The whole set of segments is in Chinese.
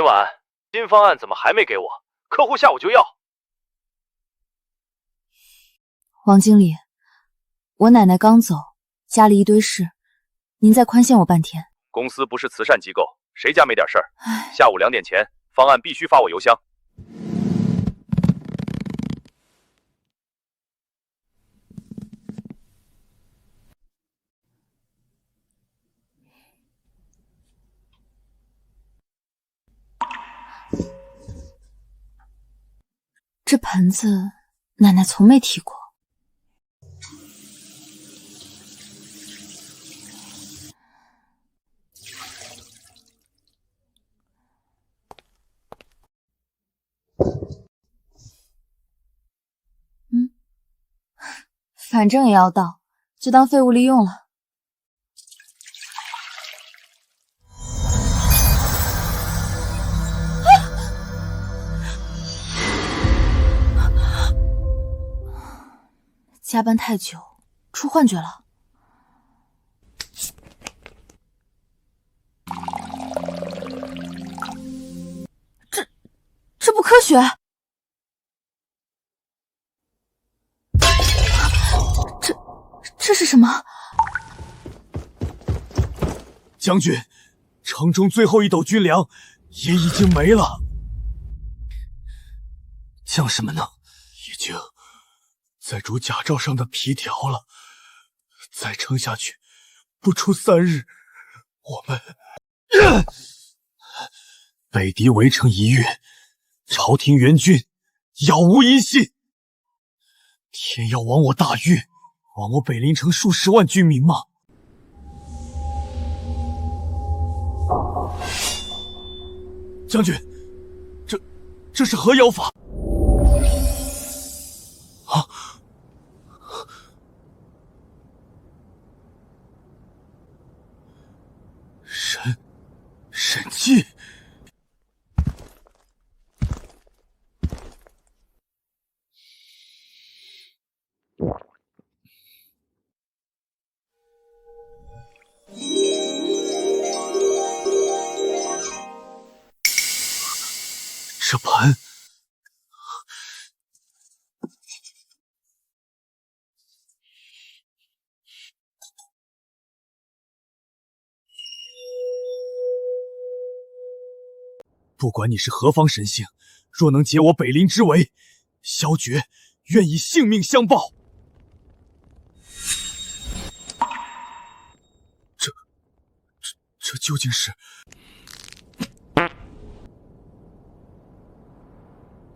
今晚新方案怎么还没给我？客户下午就要。王经理，我奶奶刚走，家里一堆事，您再宽限我半天。公司不是慈善机构，谁家没点事儿？下午2点前，方案必须发我邮箱。这盆子奶奶从没提过。反正也要倒，就当废物利用了。加班太久，出幻觉了。这不科学。这是什么？将军，城中最后一斗军粮也已经没了。将士们呢？已经在煮甲胄上的皮条了。再撑下去，不出3日，我们北敌围城1月，朝廷援军杳无音信。天要亡我大越，亡我北陵城数十万军民吗？将军，这是何妖法？啊！神迹！这盆不管你是何方神性，若能解我北陵之围，萧诀愿以性命相报。这究竟是？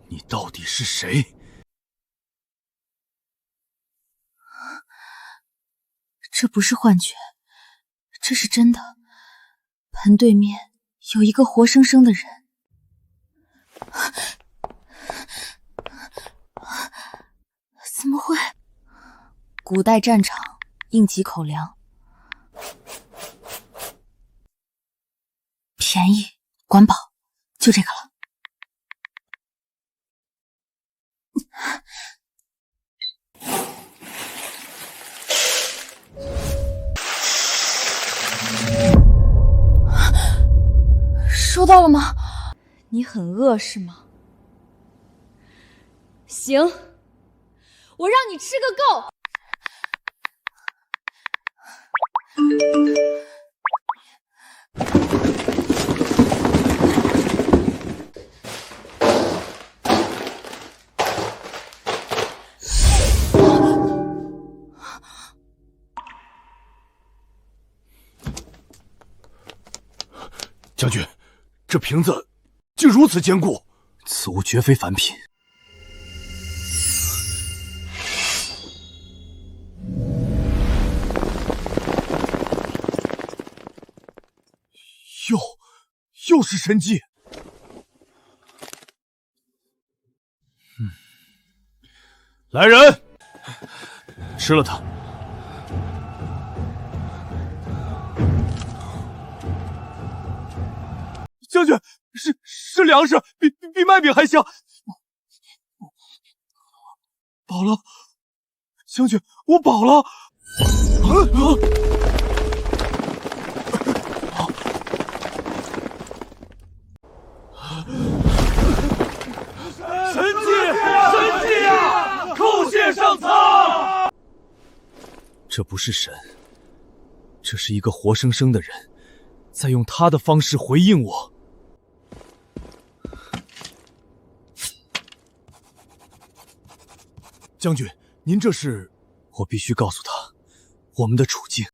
你到底是谁？这不是幻觉，这是真的。盆对面有一个活生生的人。怎么会？古代战场应急口粮，便宜管饱，就这个了。收到了吗？你很饿是吗？行，我让你吃个够。将军，这瓶子竟如此坚固，此物绝非凡品。又是神迹。来人，吃了它。将军，是粮食，比麦饼还香。饱了，将军，我饱了。这不是神，这是一个活生生的人，在用他的方式回应我。将军，您这是？我必须告诉他我们的处境。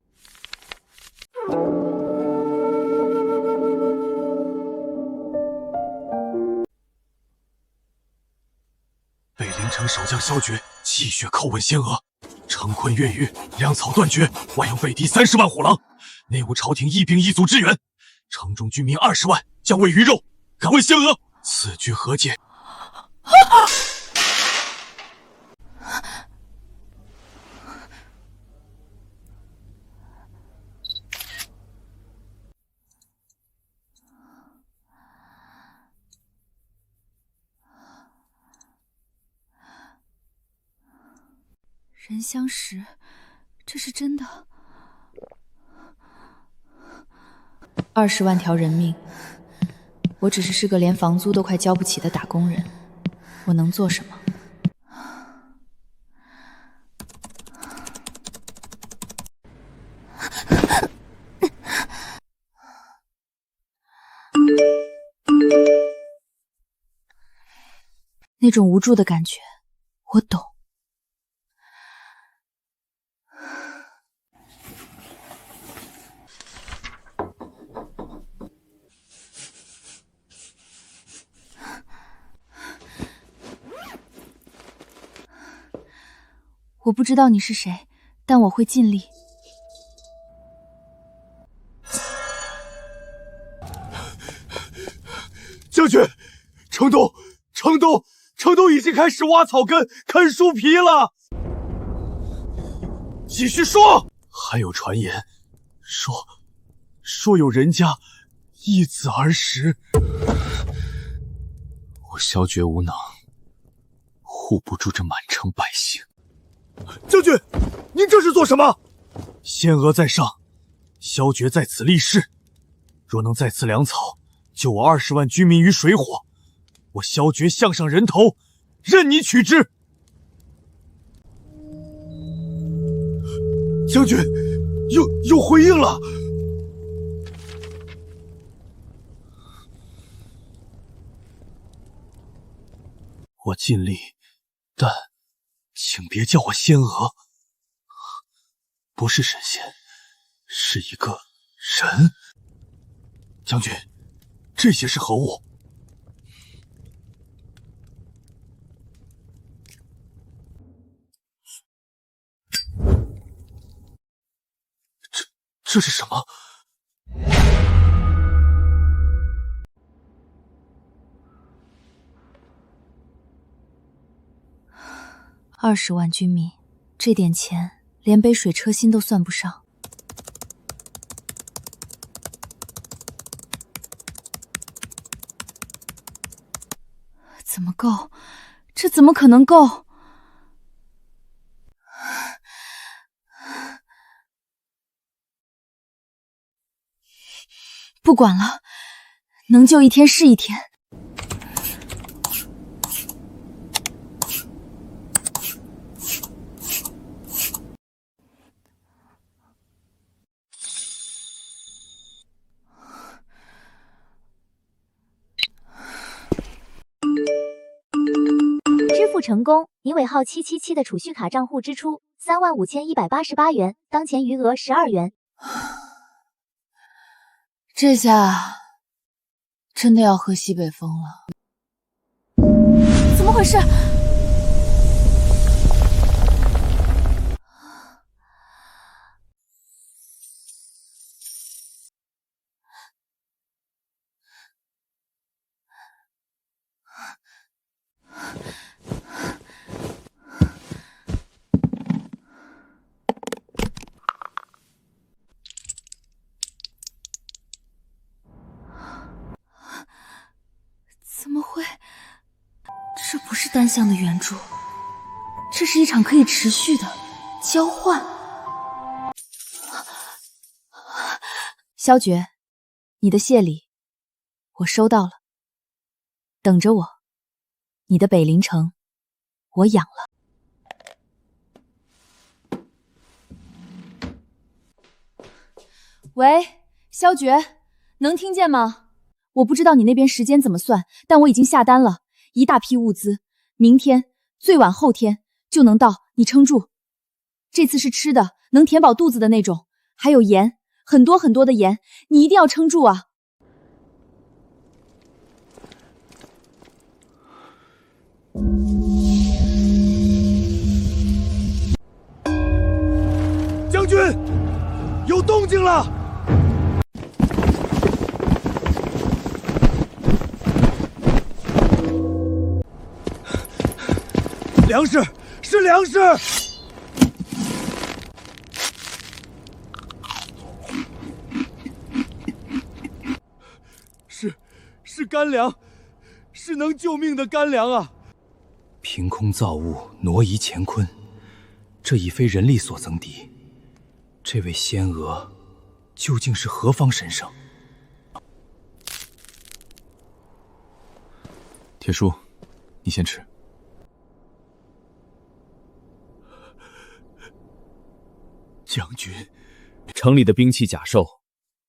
北陵城守将萧决气血叩问仙娥，城困越狱，粮草断绝，外有北敌30万虎狼，内无朝廷一兵一卒支援，城中居民20万，将喂鱼肉。敢问仙娥，此句何解？人相识，这是真的。20万条人命，我只是个连房租都快交不起的打工人，我能做什么？那种无助的感觉，我懂。我不知道你是谁，但我会尽力。将军，城东已经开始挖草根、啃树皮了。继续说。还有传言，说有人家易子而食。我萧决无能，护不住这满城百姓。将军，您这是做什么？仙娥在上，萧决在此立誓，若能再赐粮草，救我20万居民于水火，我萧决项上人头，任你取之。将军，有回应了。我尽力，但请别叫我仙娥，不是神仙，是一个人。将军，这些是何物？这是什么？20万军民，这点钱连杯水车薪都算不上。怎么够？这怎么可能够？不管了，能救一天是一天。支付成功，你尾号777的储蓄卡账户支出35188元，当前余额12元。这下真的要喝西北风了。怎么回事？怎么会？这不是单向的援助，这是一场可以持续的交换。萧决，你的谢礼我收到了，等着我，你的北陵城我养了。喂，萧绝，能听见吗？我不知道你那边时间怎么算，但我已经下单了一大批物资，明天最晚后天就能到，你撑住。这次是吃的，能填饱肚子的那种，还有盐，很多很多的盐，你一定要撑住啊！将军，有动静了！粮食，是粮食！是干粮，是能救命的干粮啊！凭空造物，挪移乾坤，这已非人力所曾敌。这位仙娥究竟是何方神圣？铁叔，你先吃。将军，城里的兵器甲兽，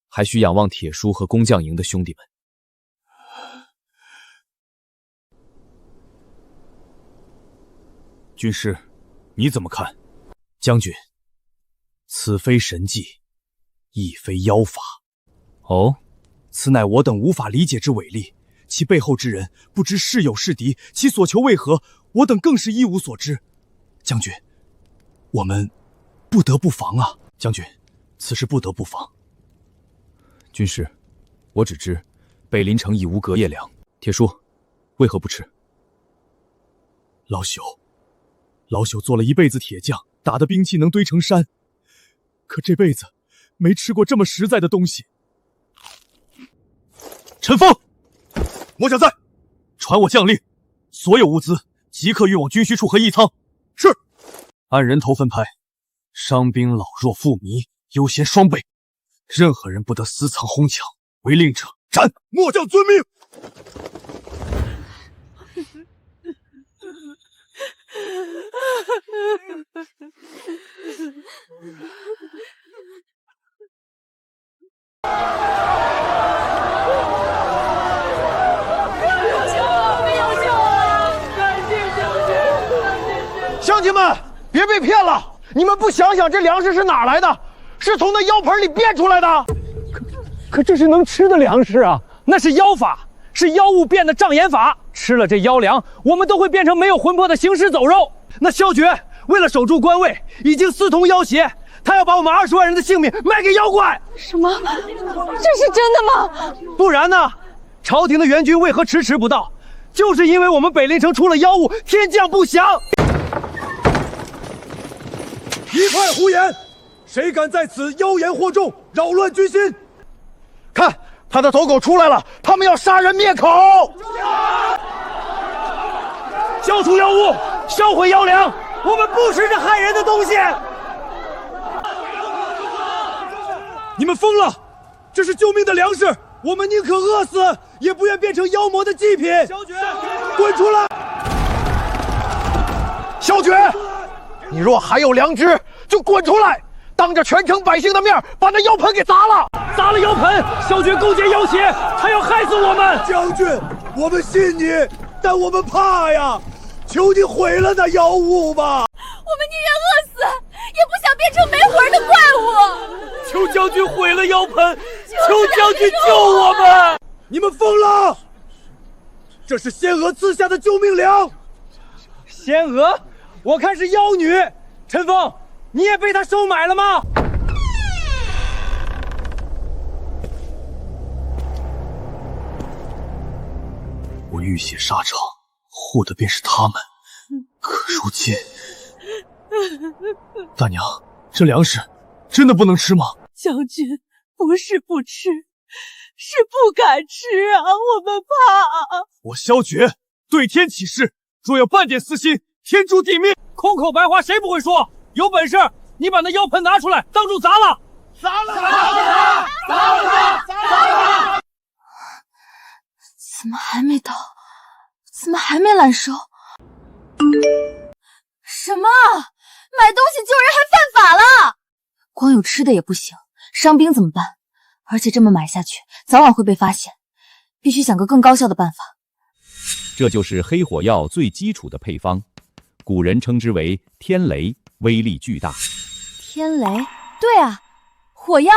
还需仰望铁叔和工匠营的兄弟们。军师，你怎么看？将军，此非神迹，亦非妖法。哦，此乃我等无法理解之伟力，其背后之人不知是友是敌，其所求为何，我等更是一无所知。将军，我们不得不防啊！将军，此事不得不防。军师，我只知北林城已无隔夜粮，铁叔为何不吃？老朽做了一辈子铁匠，打的兵器能堆成山，可这辈子没吃过这么实在的东西。陈峰，末将在，传我将令，所有物资即刻运往军需处和驿仓。是，按人头分派，伤兵老弱妇靡优先双倍，任何人不得私藏哄抢，违令者斩。末将遵命。乡亲们，别被骗了！你们不想想这粮食是哪来的？是从那妖盆里变出来的。可这是能吃的粮食啊！那是妖法，是妖物变的障眼法。吃了这妖粮，我们都会变成没有魂魄的行尸走肉。那萧绝为了守住官位，已经私通妖邪，他要把我们20万人的性命卖给妖怪。什么？这是真的吗？不然呢？朝廷的援军为何迟迟不到？就是因为我们北林城出了妖物，天降不祥。一派胡言！谁敢在此妖言惑众，扰乱军心？看，他的头狗出来了，他们要杀人灭口！消除妖物，销毁妖粮，我们不吃这害人的东西！你们疯了！这是救命的粮食，我们宁可饿死，也不愿变成妖魔的祭品。萧绝，滚出来！萧绝，你若还有良知，就滚出来！当着全城百姓的面，把那妖盆给砸了！砸了妖盆，萧绝勾结妖邪，他要害死我们！将军，我们信你，但我们怕呀！求你毁了那妖物吧！我们宁愿饿死，也不想变成没魂的怪物。求将军毁了妖盆，求将军救我们！你们疯了！这是仙娥赐下的救命粮。仙娥，我看是妖女。陈峰，你也被她收买了吗？我浴血沙场，护的便是他们。可如今，大娘，这粮食真的不能吃吗？将军，不是不吃，是不敢吃啊！我们怕。我萧绝对天起誓，若有半点私心，天诛地灭！空口白话谁不会说？有本事你把那妖盆拿出来，当众砸了！砸了他！砸了他！砸了他！怎么还没到？怎么还没揽收？什么？买东西救人还犯法了？光有吃的也不行，伤兵怎么办？而且这么买下去，早晚会被发现，必须想个更高效的办法。这就是黑火药最基础的配方，古人称之为天雷，威力巨大。天雷，对啊，火药。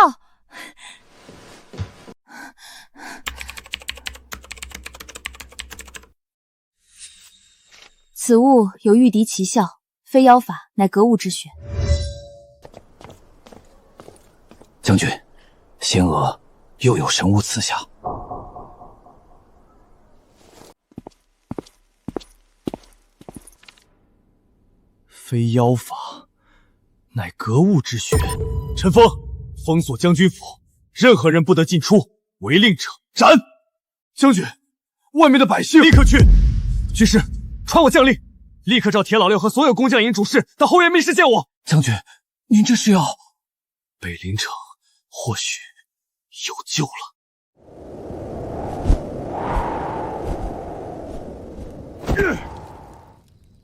此物有御敌奇效，非妖法，乃格物之学。将军，仙娥又有神物赐下。非妖法，乃格物之学。陈峰，封锁将军府，任何人不得进出，违令者斩。将军，外面的百姓立刻去。军师，传我将令，立刻召铁老六和所有工匠营主事到后院密室见我。将军，您这是要……北林城或许有救了。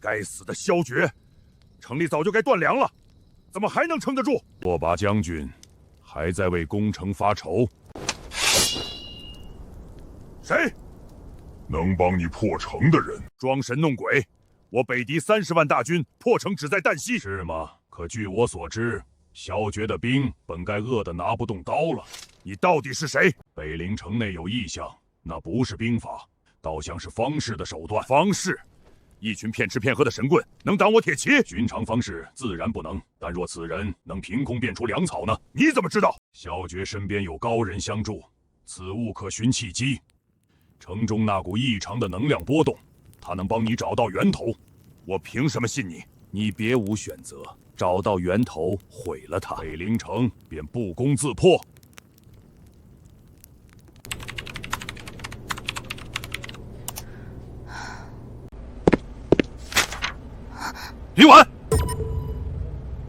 该死的萧诀，城里早就该断粮了，怎么还能撑得住？拓跋将军还在为攻城发愁。谁能帮你破城的人？装神弄鬼！我北敌30万大军，破城只在旦夕，是吗？可据我所知，萧诀的兵本该饿得拿不动刀了。你到底是谁？北陵城内有异象，那不是兵法，倒像是方士的手段。方士？一群骗吃骗喝的神棍，能挡我铁骑？寻常方士自然不能，但若此人能凭空变出粮草呢？你怎么知道？萧诀身边有高人相助，此物可寻契机。城中那股异常的能量波动，他能帮你找到源头。我凭什么信你？你别无选择，找到源头，毁了它，北陵城便不攻自破。李婉，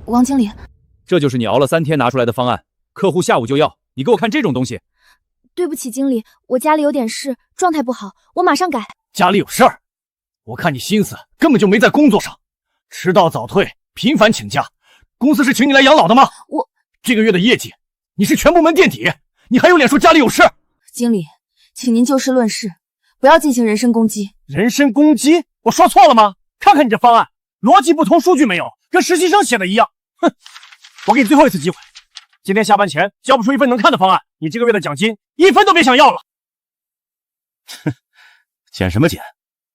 王经理，这就是你熬了3天拿出来的方案，客户下午就要，你给我看这种东西。对不起，经理，我家里有点事，状态不好，我马上改。家里有事儿？我看你心思根本就没在工作上，迟到早退，频繁请假。公司是请你来养老的吗？我这个月的业绩，你是全部门垫底，你还有脸说家里有事？经理，请您就事论事，不要进行人身攻击。人身攻击？我说错了吗？看看你这方案，逻辑不通，数据没有，跟实习生写的一样。哼！我给你最后一次机会，今天下班前交不出一份能看的方案，你这个月的奖金1分都别想要了。哼，捡什么捡？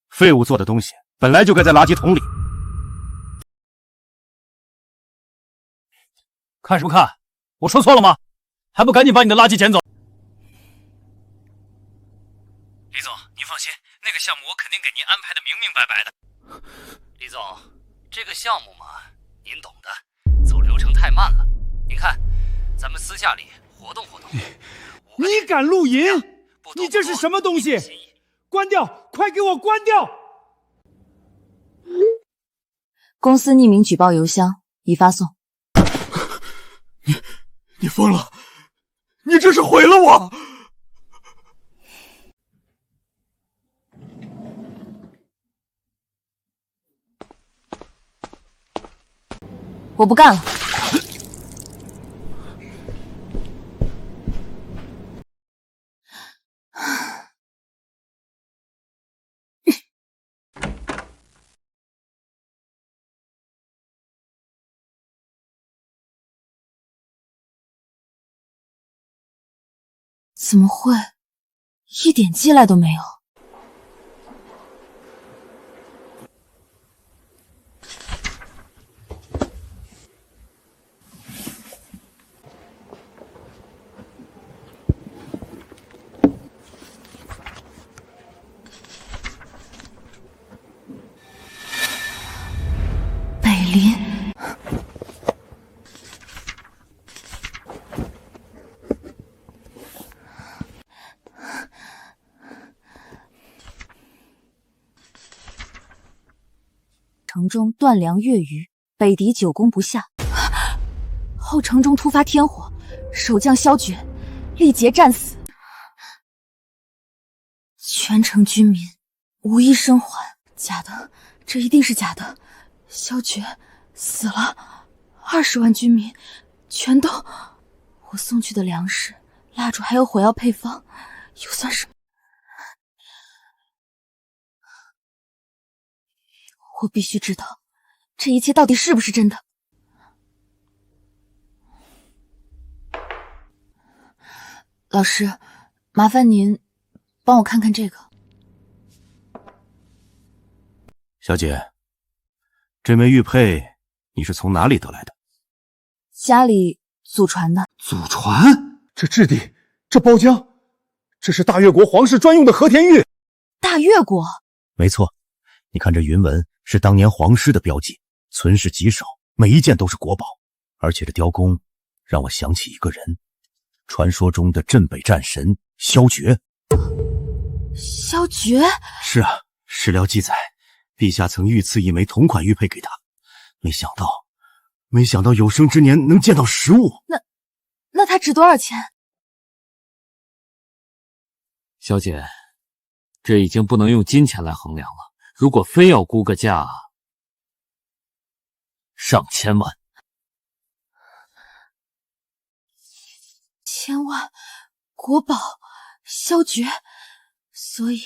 废物做的东西本来就该在垃圾桶里。看什么看？我说错了吗？还不赶紧把你的垃圾捡走！李总，您放心，那个项目我肯定给您安排的明明白白的。李总，这个项目嘛，您懂的，走流程太慢了。您看，咱们私下里活动活动。你敢露营？你这是什么东西？关掉！快给我关掉！公司匿名举报邮箱已发送。你疯了！你这是毁了我！我不干了。怎么会一点进来都没有？北林。城中断粮月余，北敌久攻不下。后城中突发天火，守将萧诀力竭战死，全城居民无一生还。假的，这一定是假的。萧诀死了，20万居民全都……我送去的粮食、蜡烛还有火药配方，又算什么？我必须知道，这一切到底是不是真的。老师，麻烦您帮我看看这个。小姐，这枚玉佩你是从哪里得来的？家里祖传的。祖传？这质地，这包浆，这是大越国皇室专用的和田玉。大越国？没错，你看这云纹是当年皇室的标记，存世极少，每一件都是国宝。而且这雕工让我想起一个人，传说中的镇北战神萧决。萧决？是啊，史料记载，陛下曾御赐一枚同款玉佩给他，没想到有生之年能见到实物。那它值多少钱？小姐，这已经不能用金钱来衡量了，如果非要估个价，上千万。千万，国宝，萧决，所以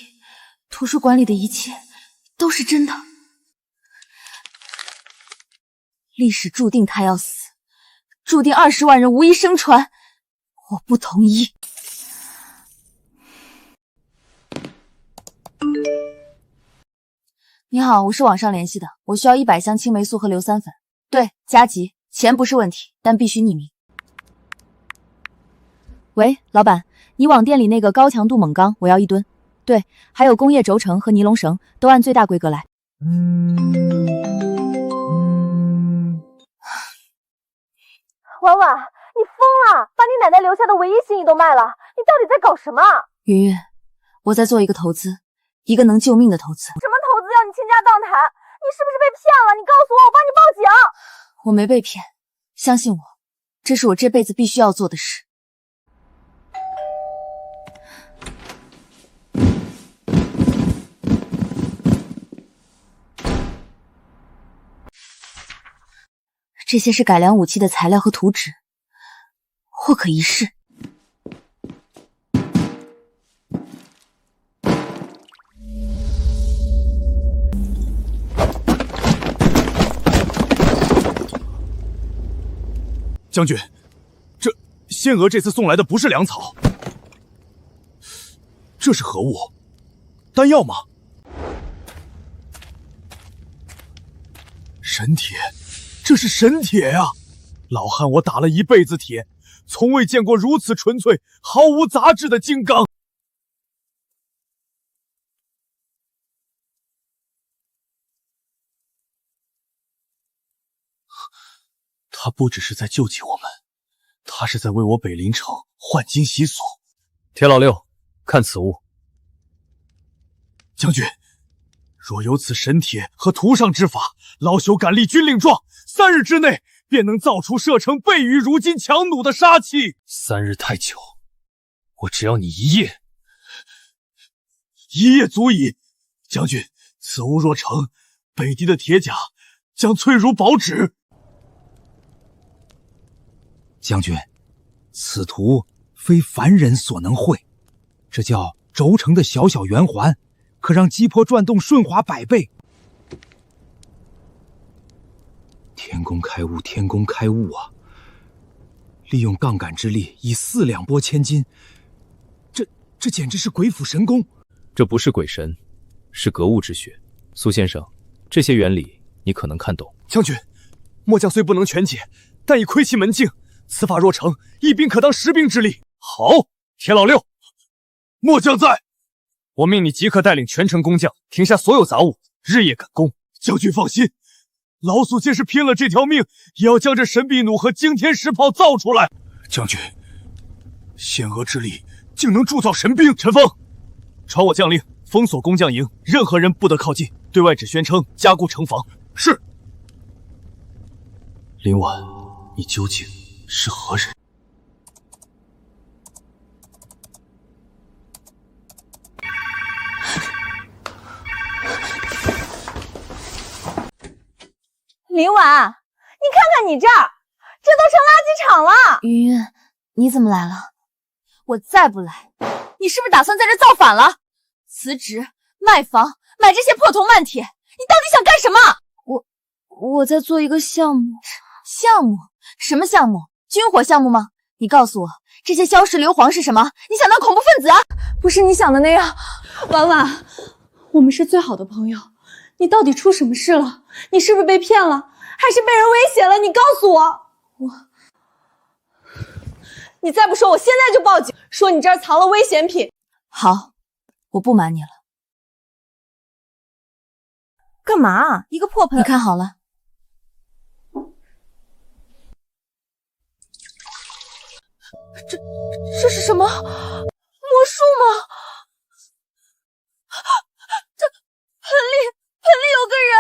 图书馆里的一切都是真的。历史注定他要死，注定20万人无一生传，我不同意。你好，我是网上联系的，我需要100箱青霉素和硫酸粉。对，加急，钱不是问题，但必须匿名。喂，老板，你网店里那个高强度锰钢我要1吨。对，还有工业轴承和尼龙绳，都按最大规格来。婉婉，你疯了！把你奶奶留下的唯一心意都卖了，你到底在搞什么？云云，我在做一个投资，一个能救命的投资。什么投资要你倾家荡产？你是不是被骗了？你告诉我，我帮你报警。我没被骗，相信我，这是我这辈子必须要做的事。这些是改良武器的材料和图纸，或可一试。将军，这仙娥这次送来的不是粮草，这是何物？丹药吗？神铁。这是神铁啊！老汉我打了一辈子铁，从未见过如此纯粹、毫无杂质的金刚。他不只是在救济我们，他是在为我北林城换金洗锁。铁老六，看此物。将军，若有此神铁和图上之法，老朽敢立军令状，3日之内便能造出射程倍于如今强弩的杀气。3日太久，我只要你1夜。1夜足矣。将军，此物若成，北狄的铁甲将脆如薄纸。将军，此图非凡人所能绘，这叫轴承的小小圆环，可让击破转动顺滑100倍。天公开物，天公开物啊！利用杠杆之力，以4两拨千斤，这简直是鬼斧神工。这不是鬼神，是格物之学。苏先生，这些原理你可能看懂。将军，末将虽不能全解，但已窥其门径。此法若成，一兵可当10兵之力。好，铁老六，末将在。我命你即刻带领全城工匠停下所有杂物，日夜赶工。将军放心，老祖即是拼了这条命，也要将这神臂弩和惊天石炮造出来。将军，仙娥之力竟能铸造神兵。陈峰，传我将令，封锁工匠营，任何人不得靠近，对外只宣称加固城防。是。林婉，你究竟是何人？林婉，你看看你这儿，这都成垃圾场了。云云，你怎么来了？我再不来，你是不是打算在这造反了？辞职、卖房、买这些破铜烂铁，你到底想干什么？我在做一个项目。项目？什么项目？军火项目吗？你告诉我，这些硝石硫磺是什么？你想当恐怖分子啊？不是你想的那样。婉婉，我们是最好的朋友，你到底出什么事了？你是不是被骗了，还是被人威胁了？你告诉我。你再不说，我现在就报警，说你这儿藏了危险品。好，我不瞒你了。干嘛？一个破盆，你看好了。这是什么？魔术吗？这盆里有个人！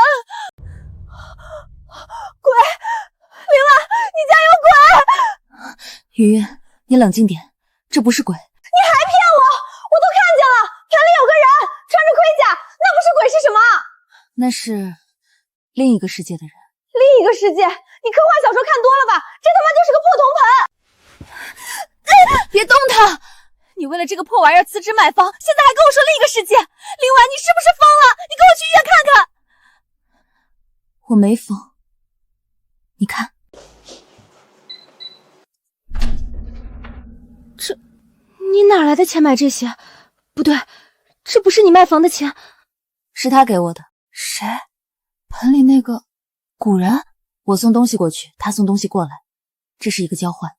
鬼！林婉，你家有鬼！云云，你冷静点，这不是鬼。你还骗我！我都看见了，盆里有个人，穿着盔甲，那不是鬼是什么？那是另一个世界的人。另一个世界？你科幻小说看多了吧？这他妈就是个破铜盆！别动他！你为了这个破玩意儿辞职买房，现在还跟我说另一个世界。林婉，你是不是疯了？你跟我去医院看看。我没疯，你看。你哪来的钱买这些？不对，这不是你卖房的钱，是他给我的。谁？盆里那个古人？我送东西过去，他送东西过来，这是一个交换。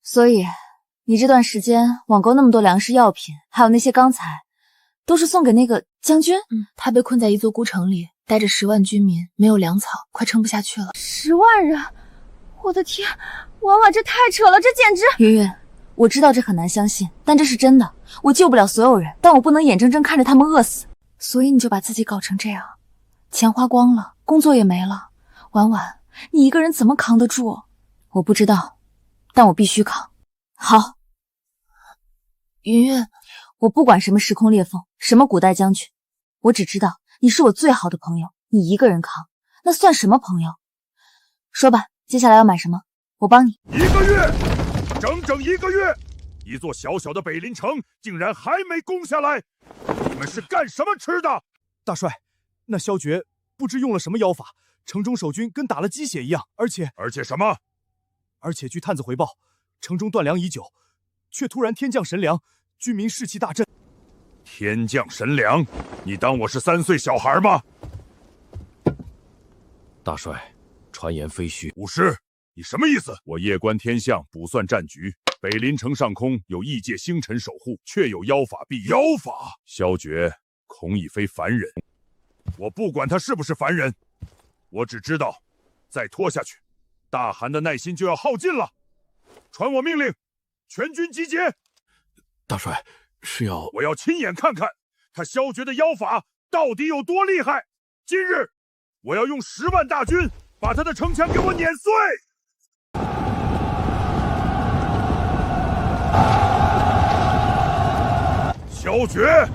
所以你这段时间网购那么多粮食药品，还有那些钢材，都是送给那个将军？他被困在一座孤城里，带着10万军民，没有粮草，快撑不下去了。10万人！我的天，婉婉，这太扯了，这简直……云云，我知道这很难相信，但这是真的。我救不了所有人，但我不能眼睁睁看着他们饿死。所以你就把自己搞成这样，钱花光了，工作也没了。婉婉，你一个人怎么扛得住？我不知道，但我必须扛。好，云云，我不管什么时空裂缝，什么古代将军，我只知道你是我最好的朋友，你一个人扛，那算什么朋友？说吧，接下来要买什么？我帮你。1个月，整整1个月，一座小小的北林城竟然还没攻下来，你们是干什么吃的？大帅，那萧诀不知用了什么妖法，城中守军跟打了鸡血一样，而且什么？而且据探子回报，城中断粮已久，却突然天降神粮，居民士气大振。天降神粮？你当我是3岁小孩吗？大帅，传言非虚。武师，你什么意思？我夜观天象，卜算战局，北林城上空有异界星辰守护，确有妖法庇佑。妖法？萧诀恐已非凡人。我不管他是不是凡人，我只知道，再拖下去，大汗的耐心就要耗尽了。传我命令，全军集结！大帅，是要……我要亲眼看看他萧诀的妖法到底有多厉害。今日，我要用10万大军把他的城墙给我碾碎！萧诀，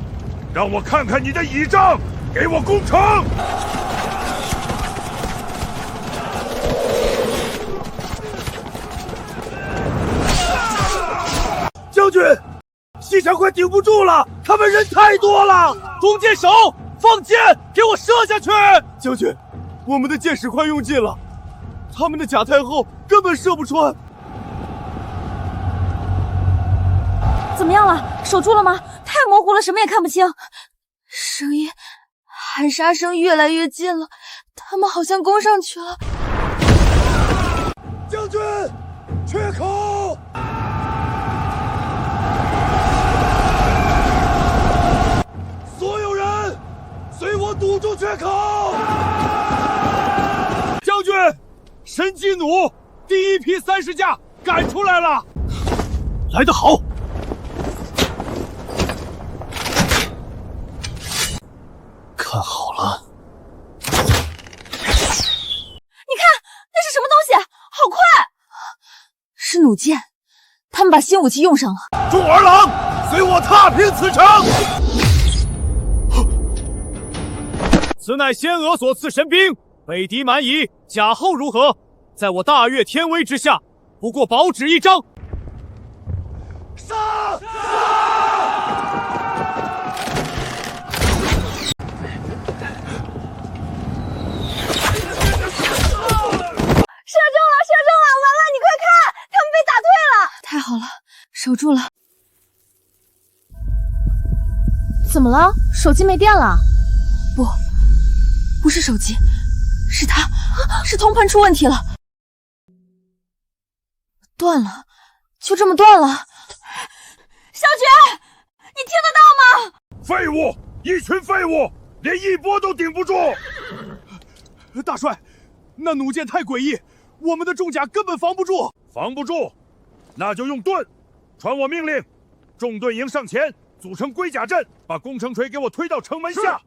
让我看看你的倚仗，给我攻城！将军，西城快顶不住了，他们人太多了！弓箭手，放箭，给我射下去！将军，我们的箭矢快用尽了，他们的假太后根本射不穿。怎么样了？守住了吗？太模糊了，什么也看不清。声音，喊杀声越来越近了，他们好像攻上去了。将军，缺口！所有人，随我堵住缺口！将军，神机弩第一批30架赶出来了，来得好！看好了，你看，那是什么东西？好快！是弩箭，他们把新武器用上了。众儿郎，随我踏平此城！此乃仙娥所赐神兵，北狄蛮夷，甲后如何？在我大岳天威之下，不过薄纸一张。杀！射中了！婉婉，你快看，他们被打退了！太好了，守住了。怎么了？手机没电了？不是手机，是他，是铜盆出问题了，断了，就这么断了。小觉，你听得到吗？废物，一群废物，连一波都顶不住。大帅，那弩箭太诡异，我们的重甲根本防不住。防不住，那就用盾。传我命令，众盾营上前，组成龟甲阵，把攻城锤给我推到城门下。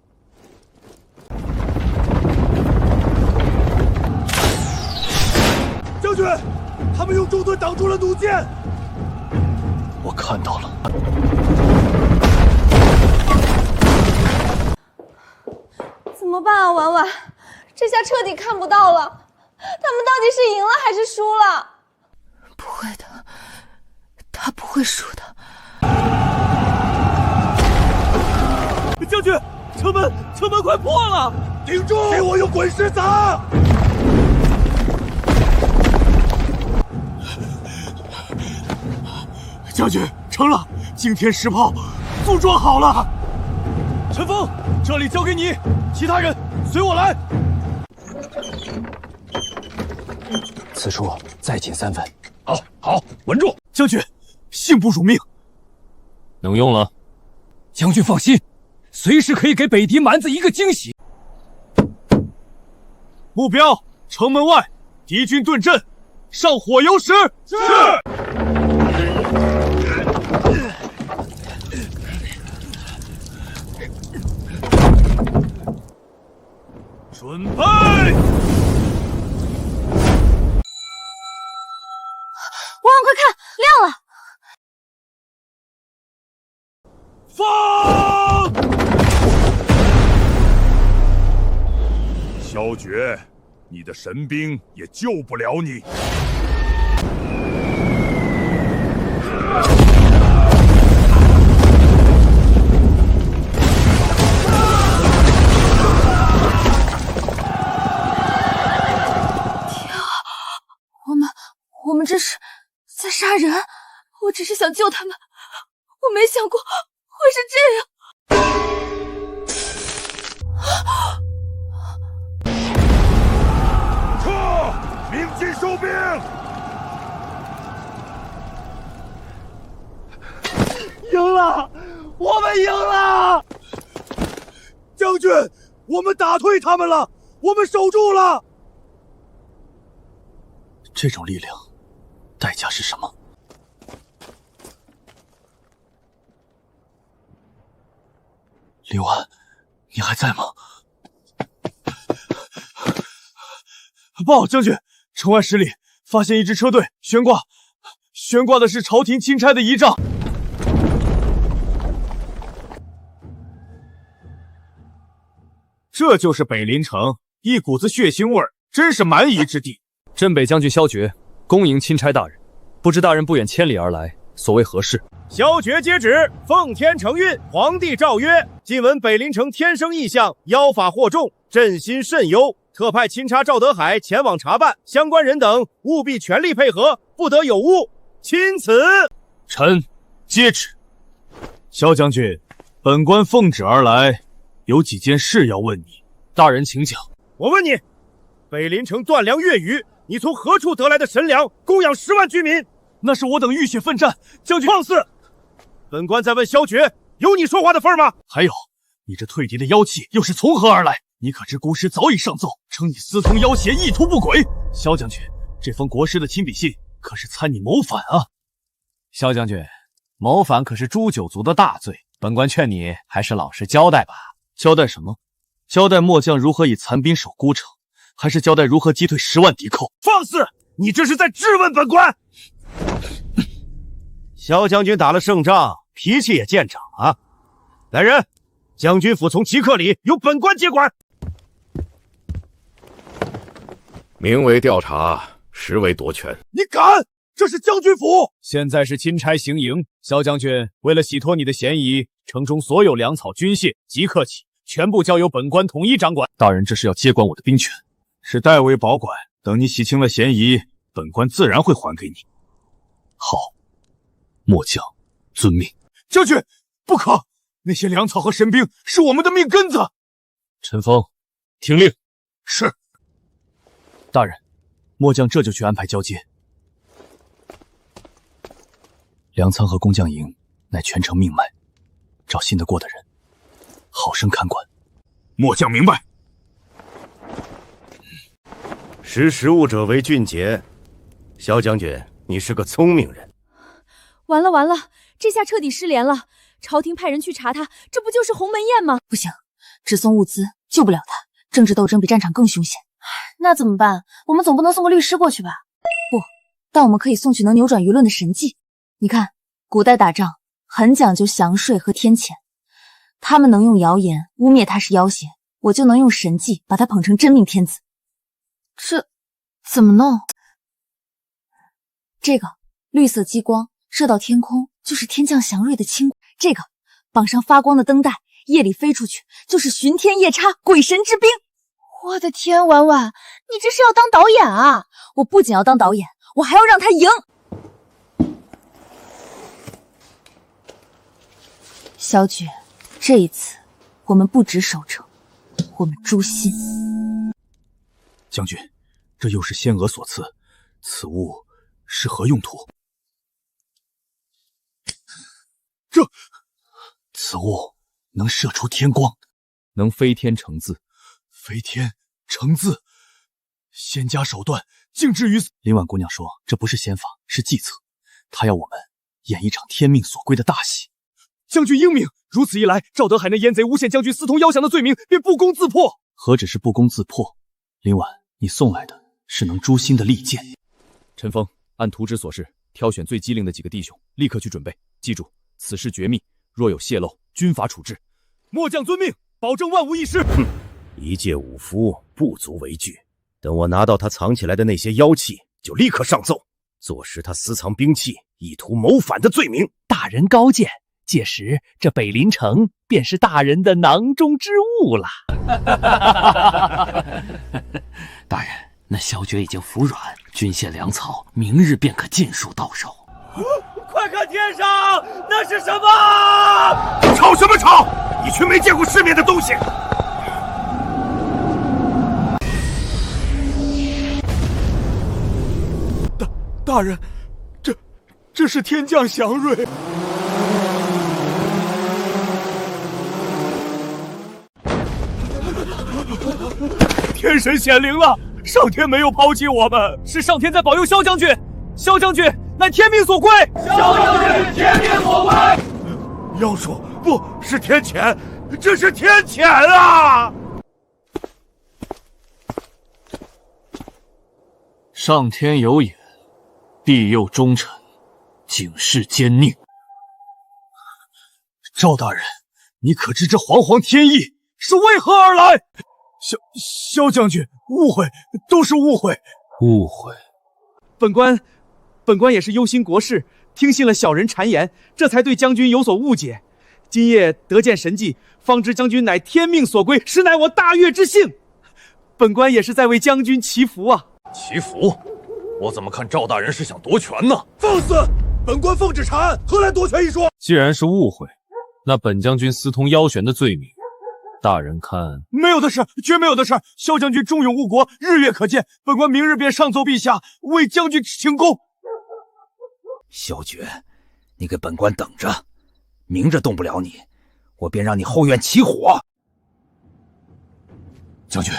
将军，他们用重盾挡住了弩箭。我看到了。怎么办啊，婉婉？这下彻底看不到了，他们到底是赢了还是输了？不会的，他不会输的。将军，城门快破了！顶住！给我用滚石砸！将军，成了！惊天石炮组装好了。陈峰，这里交给你，其他人随我来。此处再进3分。好，稳住！将军，幸不辱命。能用了。将军放心，随时可以给北狄蛮子一个惊喜。目标：城门外，敌军盾阵，上火油石。是。准备！王快看，亮了！放！萧决，你的神兵也救不了你。我们这是在杀人！我只是想救他们，我没想过会是这样。撤！鸣金收兵！赢了！我们赢了！将军，我们打退他们了，我们守住了。这种力量，代价是什么？刘安，你还在吗？报，将军，城外10里发现一支车队悬挂的是朝廷钦差的仪仗。这就是北林城，一股子血腥味儿，真是蛮夷之地。镇北将军萧决恭迎钦差大人，不知大人不远千里而来，所谓何事？萧决接旨，奉天承运，皇帝诏曰：今闻北林城天生异象，妖法惑众，朕心甚忧，特派钦差赵德海前往查办，相关人等务必全力配合，不得有误。钦此。臣接旨。萧将军，本官奉旨而来，有几件事要问你。大人请讲。我问你，北林城断粮月余，你从何处得来的神粮供养10万居民？那是我等浴血奋战。将军放肆！本官在问萧决，有你说话的份吗？还有，你这退敌的妖气又是从何而来？你可知国师早已上奏，称你私通妖邪，意图不轨。萧将军，这封国师的亲笔信可是参你谋反啊！萧将军，谋反可是诛九族的大罪，本官劝你还是老实交代吧。交代什么？交代末将如何以残兵守孤城，还是交代如何击退10万敌寇？放肆！你这是在质问本官！萧将军打了胜仗，脾气也见长啊！来人，将军府从即刻里由本官接管。名为调查，实为夺权。你敢！这是将军府。现在是钦差行营，萧将军，为了洗脱你的嫌疑，城中所有粮草军械即刻起全部交由本官统一掌管。大人，这是要接管我的兵权，是代为保管。等你洗清了嫌疑，本官自然会还给你。好，末将遵命。将军，不可！那些粮草和神兵是我们的命根子。陈峰，听令。是。大人，末将这就去安排交接。粮仓和工匠营乃全城命脉，找信得过的人，好生看管。末将明白。识时务者为俊杰，萧将军，你是个聪明人。完了完了，这下彻底失联了。朝廷派人去查他，这不就是鸿门宴吗？不行，只送物资救不了他，政治斗争比战场更凶险。那怎么办？我们总不能送个律师过去吧？不，但我们可以送去能扭转舆论的神计。你看，古代打仗很讲究降税和天谴，他们能用谣言污蔑他是要挟，我就能用神计把他捧成真命天子。这怎么弄？这个绿色激光射到天空，就是天降祥瑞的轻功。这个绑上发光的灯带，夜里飞出去就是巡天夜叉，鬼神之兵。我的天，婉婉，你这是要当导演啊？我不仅要当导演，我还要让他赢。萧决，这一次我们不止守城，我们诛心。将军，这又是仙娥所赐，此物是何用途？此物能射出天光，能飞天成字。飞天成字，仙家手段竟至于此。林婉姑娘说，这不是仙法，是计策。她要我们演一场天命所归的大戏。将军英明，如此一来，赵德海那阉贼诬陷将军私通妖降的罪名便不攻自破。何止是不攻自破？林婉，你送来的是能诛心的利剑。陈峰，按图纸所示，挑选最机灵的几个弟兄，立刻去准备。记住，此事绝密，若有泄露，军法处置。末将遵命，保证万无一失。哼，一介武夫不足为惧。等我拿到他藏起来的那些妖器，就立刻上奏，坐实他私藏兵器，意图谋反的罪名。大人高见，届时这北林城便是大人的囊中之物了。大人，那萧决已经服软，军械粮草明日便可尽数到手。快看天上，那是什么？吵什么吵！一群没见过世面的东西！大人，这是天降祥瑞。天神显灵了，上天没有抛弃我们，是上天在保佑萧将军。萧将军乃天命所归。萧将军天命所归。妖术不是天谴，这是天谴啊！上天有眼，庇佑忠臣，警示奸佞。赵大人，你可知这煌煌天意是为何而来？萧将军，误会，都是误会。误会。本官也是忧心国事，听信了小人谗言，这才对将军有所误解。今夜得见神迹，方知将军乃天命所归，实乃我大悦之幸。本官也是在为将军祈福啊。祈福？我怎么看赵大人是想夺权呢？放肆！本官奉旨查案，何来夺权一说？既然是误会，那本将军私通妖玄的罪名，大人看没有的事，绝没有的事。萧将军忠勇误国，日月可见。本官明日便上奏陛下，为将军请功。萧决，你给本官等着，明着动不了你，我便让你后院起火。将军，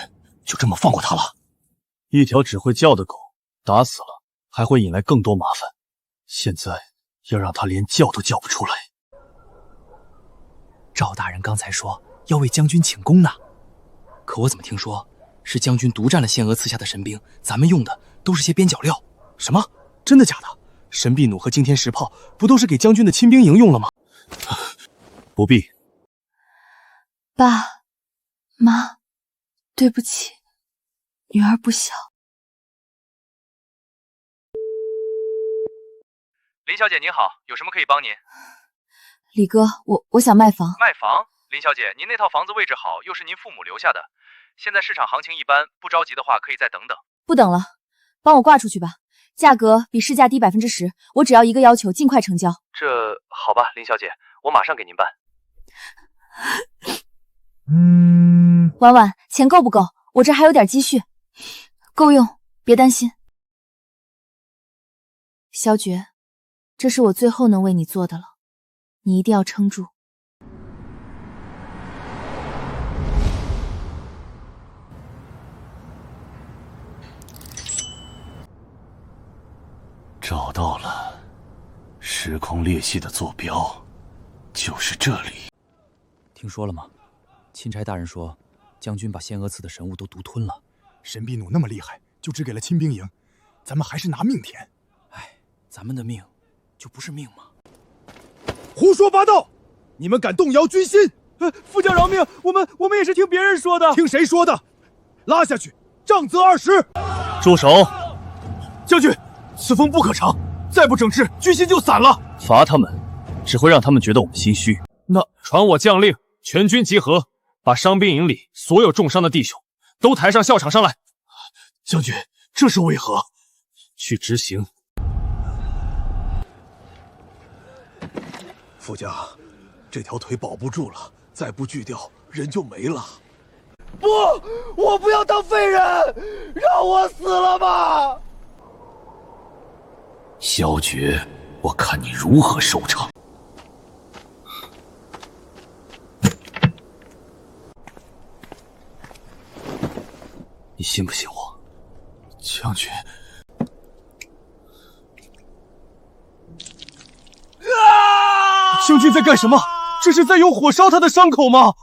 就这么放过他了？一条只会叫的狗，打死了还会引来更多麻烦。现在要让他连叫都叫不出来。赵大人刚才说要为将军请功呢，可我怎么听说是将军独占了仙娥赐下的神兵，咱们用的都是些边角料。什么？真的假的？神臂弩和惊天石炮不都是给将军的亲兵营用了吗？不必。爸妈，对不起，女儿不孝。林小姐您好，有什么可以帮您？李哥，我想卖房。卖房？林小姐，您那套房子位置好，又是您父母留下的，现在市场行情一般，不着急的话可以再等等。不等了，帮我挂出去吧，价格比市价低10%，我只要一个要求，尽快成交。这好吧，林小姐，我马上给您办。婉婉，钱够不够？我这还有点积蓄，够用，别担心。萧绝，这是我最后能为你做的了，你一定要撑住。找到了，时空裂隙的坐标就是这里。听说了吗？钦差大人说，将军把仙娥祠的神物都独吞了。神秘弩那么厉害，就只给了亲兵营，咱们还是拿命填。哎，咱们的命就不是命吗？胡说八道！你们敢动摇军心？副将饶命，我们也是听别人说的。听谁说的？拉下去，杖责20。住手！将军，此风不可长，再不整治，军心就散了。罚他们，只会让他们觉得我们心虚。那传我将令，全军集合，把伤兵营里所有重伤的弟兄都抬上校场上来。将军，这是为何？去执行。副将，这条腿保不住了，再不锯掉，人就没了。不，我不要当废人，让我死了吧！萧绝，我看你如何收场。你信不信我？将军，将军在干什么？这是在用火烧他的伤口吗？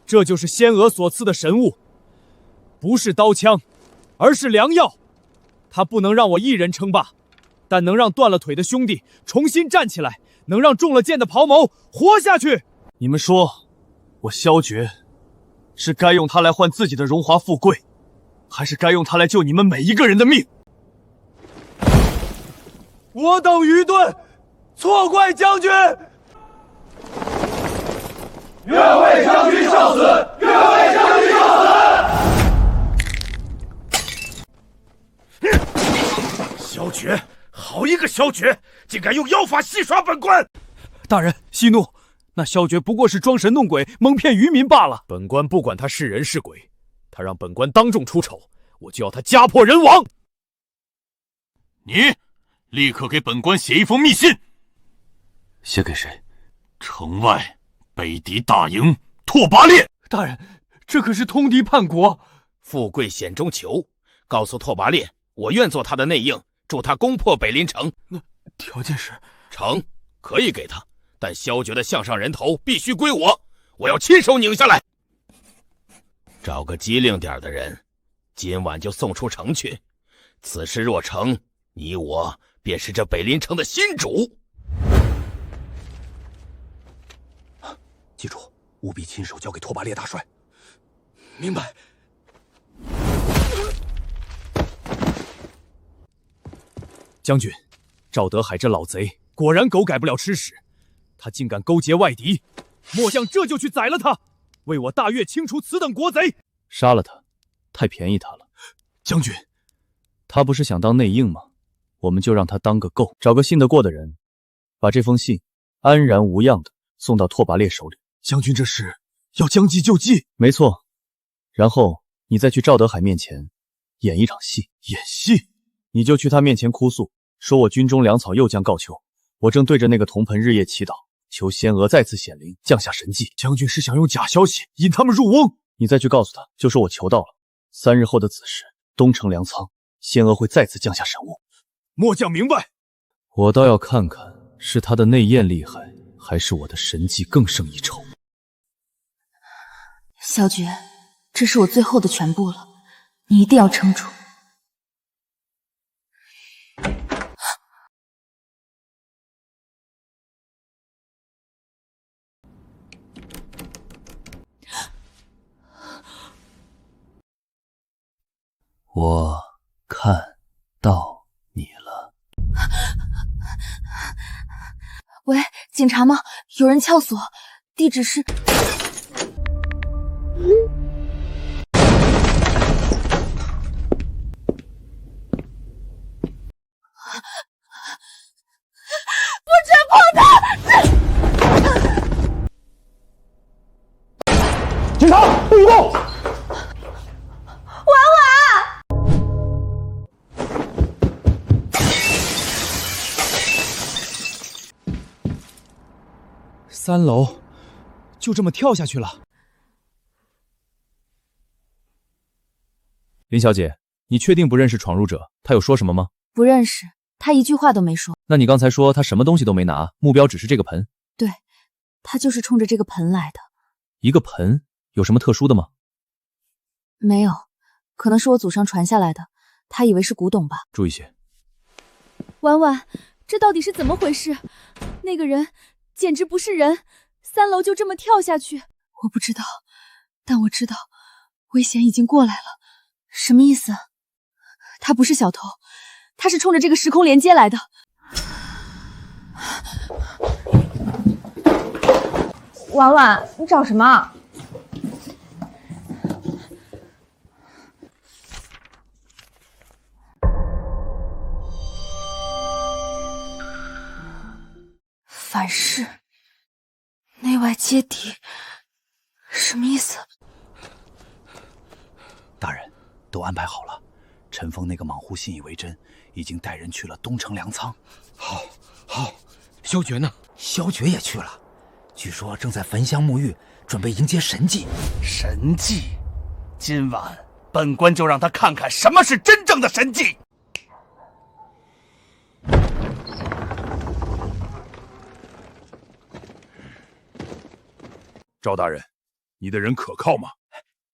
这就是仙娥所赐的神物，不是刀枪，而是良药。它不能让我一人称霸，但能让断了腿的兄弟重新站起来，能让中了箭的袍某活下去。你们说，我萧绝是该用它来换自己的荣华富贵，还是该用它来救你们每一个人的命？我等愚钝，错怪将军。愿为将军效死！愿为将军效死！萧绝，好一个萧绝，竟敢用妖法戏耍本官！大人息怒，那萧绝不过是装神弄鬼，蒙骗渔民罢了。本官不管他是人是鬼，他让本官当众出丑，我就要他家破人亡。你立刻给本官写一封密信。写给谁？城外北敌大营拓跋烈。大人，这可是通敌叛国，富贵险中求，告诉拓跋烈，我愿做他的内应，助他攻破北林城。那条件是？城可以给他，但萧绝的项上人头必须归我，我要亲手拧下来。找个机灵点的人，今晚就送出城去。此事若成，你我便是这北林城的新主。记住，务必亲手交给拓跋烈大帅。明白。将军，赵德海这老贼果然狗改不了吃屎，他竟敢勾结外敌，末将这就去宰了他，为我大越清除此等国贼。杀了他，太便宜他了。将军，他不是想当内应吗？我们就让他当个够，找个信得过的人，把这封信安然无恙的送到拓跋烈手里。将军这是要将计就计。没错，然后你再去赵德海面前演一场戏。演戏？你就去他面前哭诉，说我军中粮草又将告秋，我正对着那个铜盆日夜祈祷，求仙娥再次显灵，降下神迹。将军是想用假消息引他们入瓮。你再去告诉他，就说我求到了，3日后的子时，东城粮仓，仙娥会再次降下神物。末将明白。我倒要看看是他的内焰厉害，还是我的神迹更胜一筹。萧绝，这是我最后的全部了，你一定要撑住。我看到你了。喂，警察吗？有人撬锁，地址是……不准碰他！警察，不许动！婉婉，3楼就这么跳下去了。林小姐，你确定不认识闯入者？他有说什么吗？不认识，他一句话都没说。那你刚才说他什么东西都没拿，目标只是这个盆？对，他就是冲着这个盆来的。一个盆有什么特殊的吗？没有，可能是我祖上传下来的，他以为是古董吧。注意些。婉婉，这到底是怎么回事？那个人简直不是人，3楼就这么跳下去。我不知道，但我知道危险已经过来了。什么意思？他不是小偷，他是冲着这个时空连接来的。婉婉，你找什么？反噬，内外皆敌，什么意思？大人，都安排好了。陈峰那个莽户信以为真，已经带人去了东城粮仓。好，萧诀呢？萧诀也去了，据说正在焚香沐浴，准备迎接神迹。神迹，今晚本官就让他看看什么是真正的神迹。赵大人，你的人可靠吗？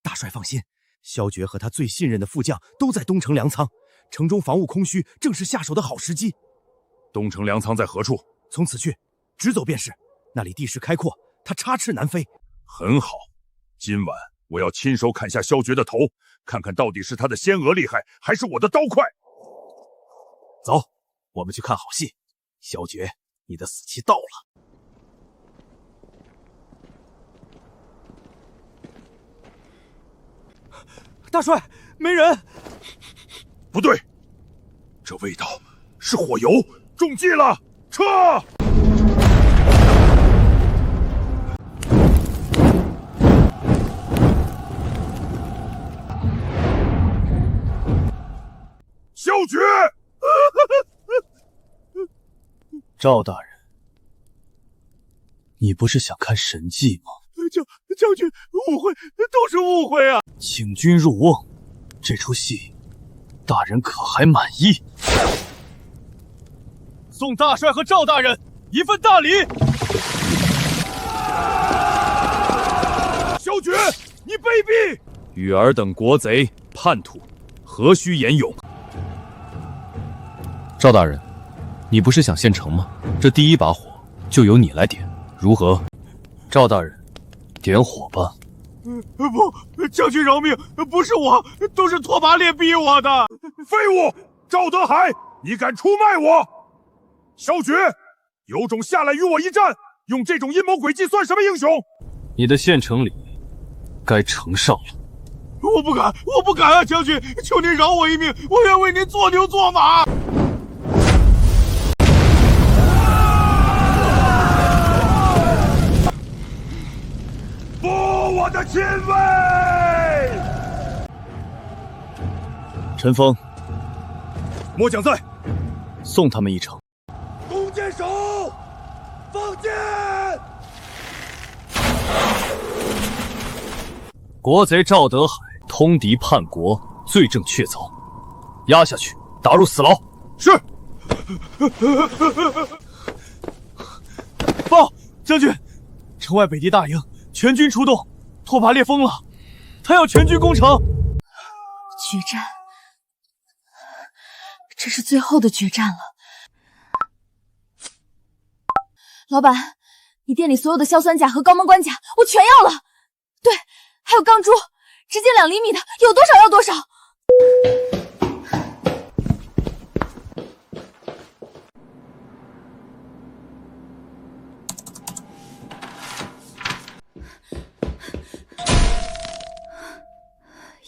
大帅放心，萧诀和他最信任的副将都在东城粮仓，城中防务空虚，正是下手的好时机。东城粮仓在何处？从此去，直走便是。那里地势开阔，他插翅难飞。很好，今晚我要亲手砍下萧诀的头，看看到底是他的仙娥厉害，还是我的刀快。走，我们去看好戏。萧诀，你的死期到了。大帅，没人。不对，这味道是火油，中计了，撤！萧诀，赵大人，你不是想看神迹吗？将军，误会，都是误会啊！请君入瓮，这出戏，大人可还满意？送大帅和赵大人一份大礼。萧诀，你卑鄙！与尔等国贼叛徒，何须言勇？赵大人，你不是想献城吗？这第一把火就由你来点，如何？赵大人，点火吧。不，将军饶命，不是我，都是拓跋烈逼我的。废物！赵德海，你敢出卖我？萧诀，有种下来与我一战！用这种阴谋诡计算什么英雄？你的献城礼该呈上了。我不敢啊！将军，求您饶我一命，我愿为您做牛做马。不，我的亲卫！陈峰，末将在，送他们一程。弓箭手，放箭！国贼赵德海通敌叛国，罪证确凿，押下去，打入死牢。是。报，将军，城外北狄大营全军出动，拓跋烈疯了，他要全军攻城。决战，这是最后的决战了。老板，你店里所有的硝酸钾和高锰关钾，我全要了。对，还有钢珠，直径2厘米的，有多少要多少。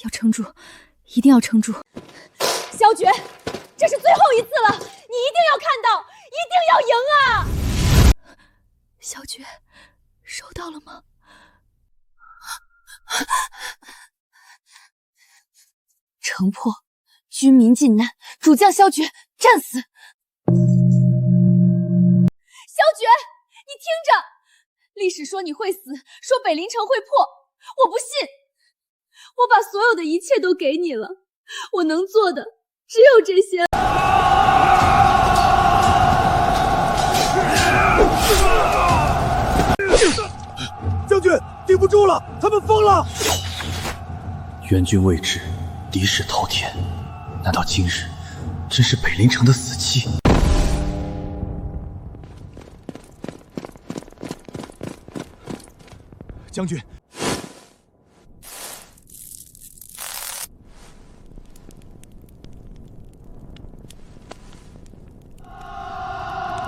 要撑住，一定要撑住！萧绝，这是最后一次了，你一定要看到，一定要赢啊！萧绝，收到了吗？城破，军民尽难，主将萧绝战死！萧绝，你听着，历史说你会死，说北陵城会破，我不信。我把所有的一切都给你了，我能做的只有这些。将军，顶不住了，他们疯了！援军未至，敌势滔天，难道今日真是北陵城的死期？将军。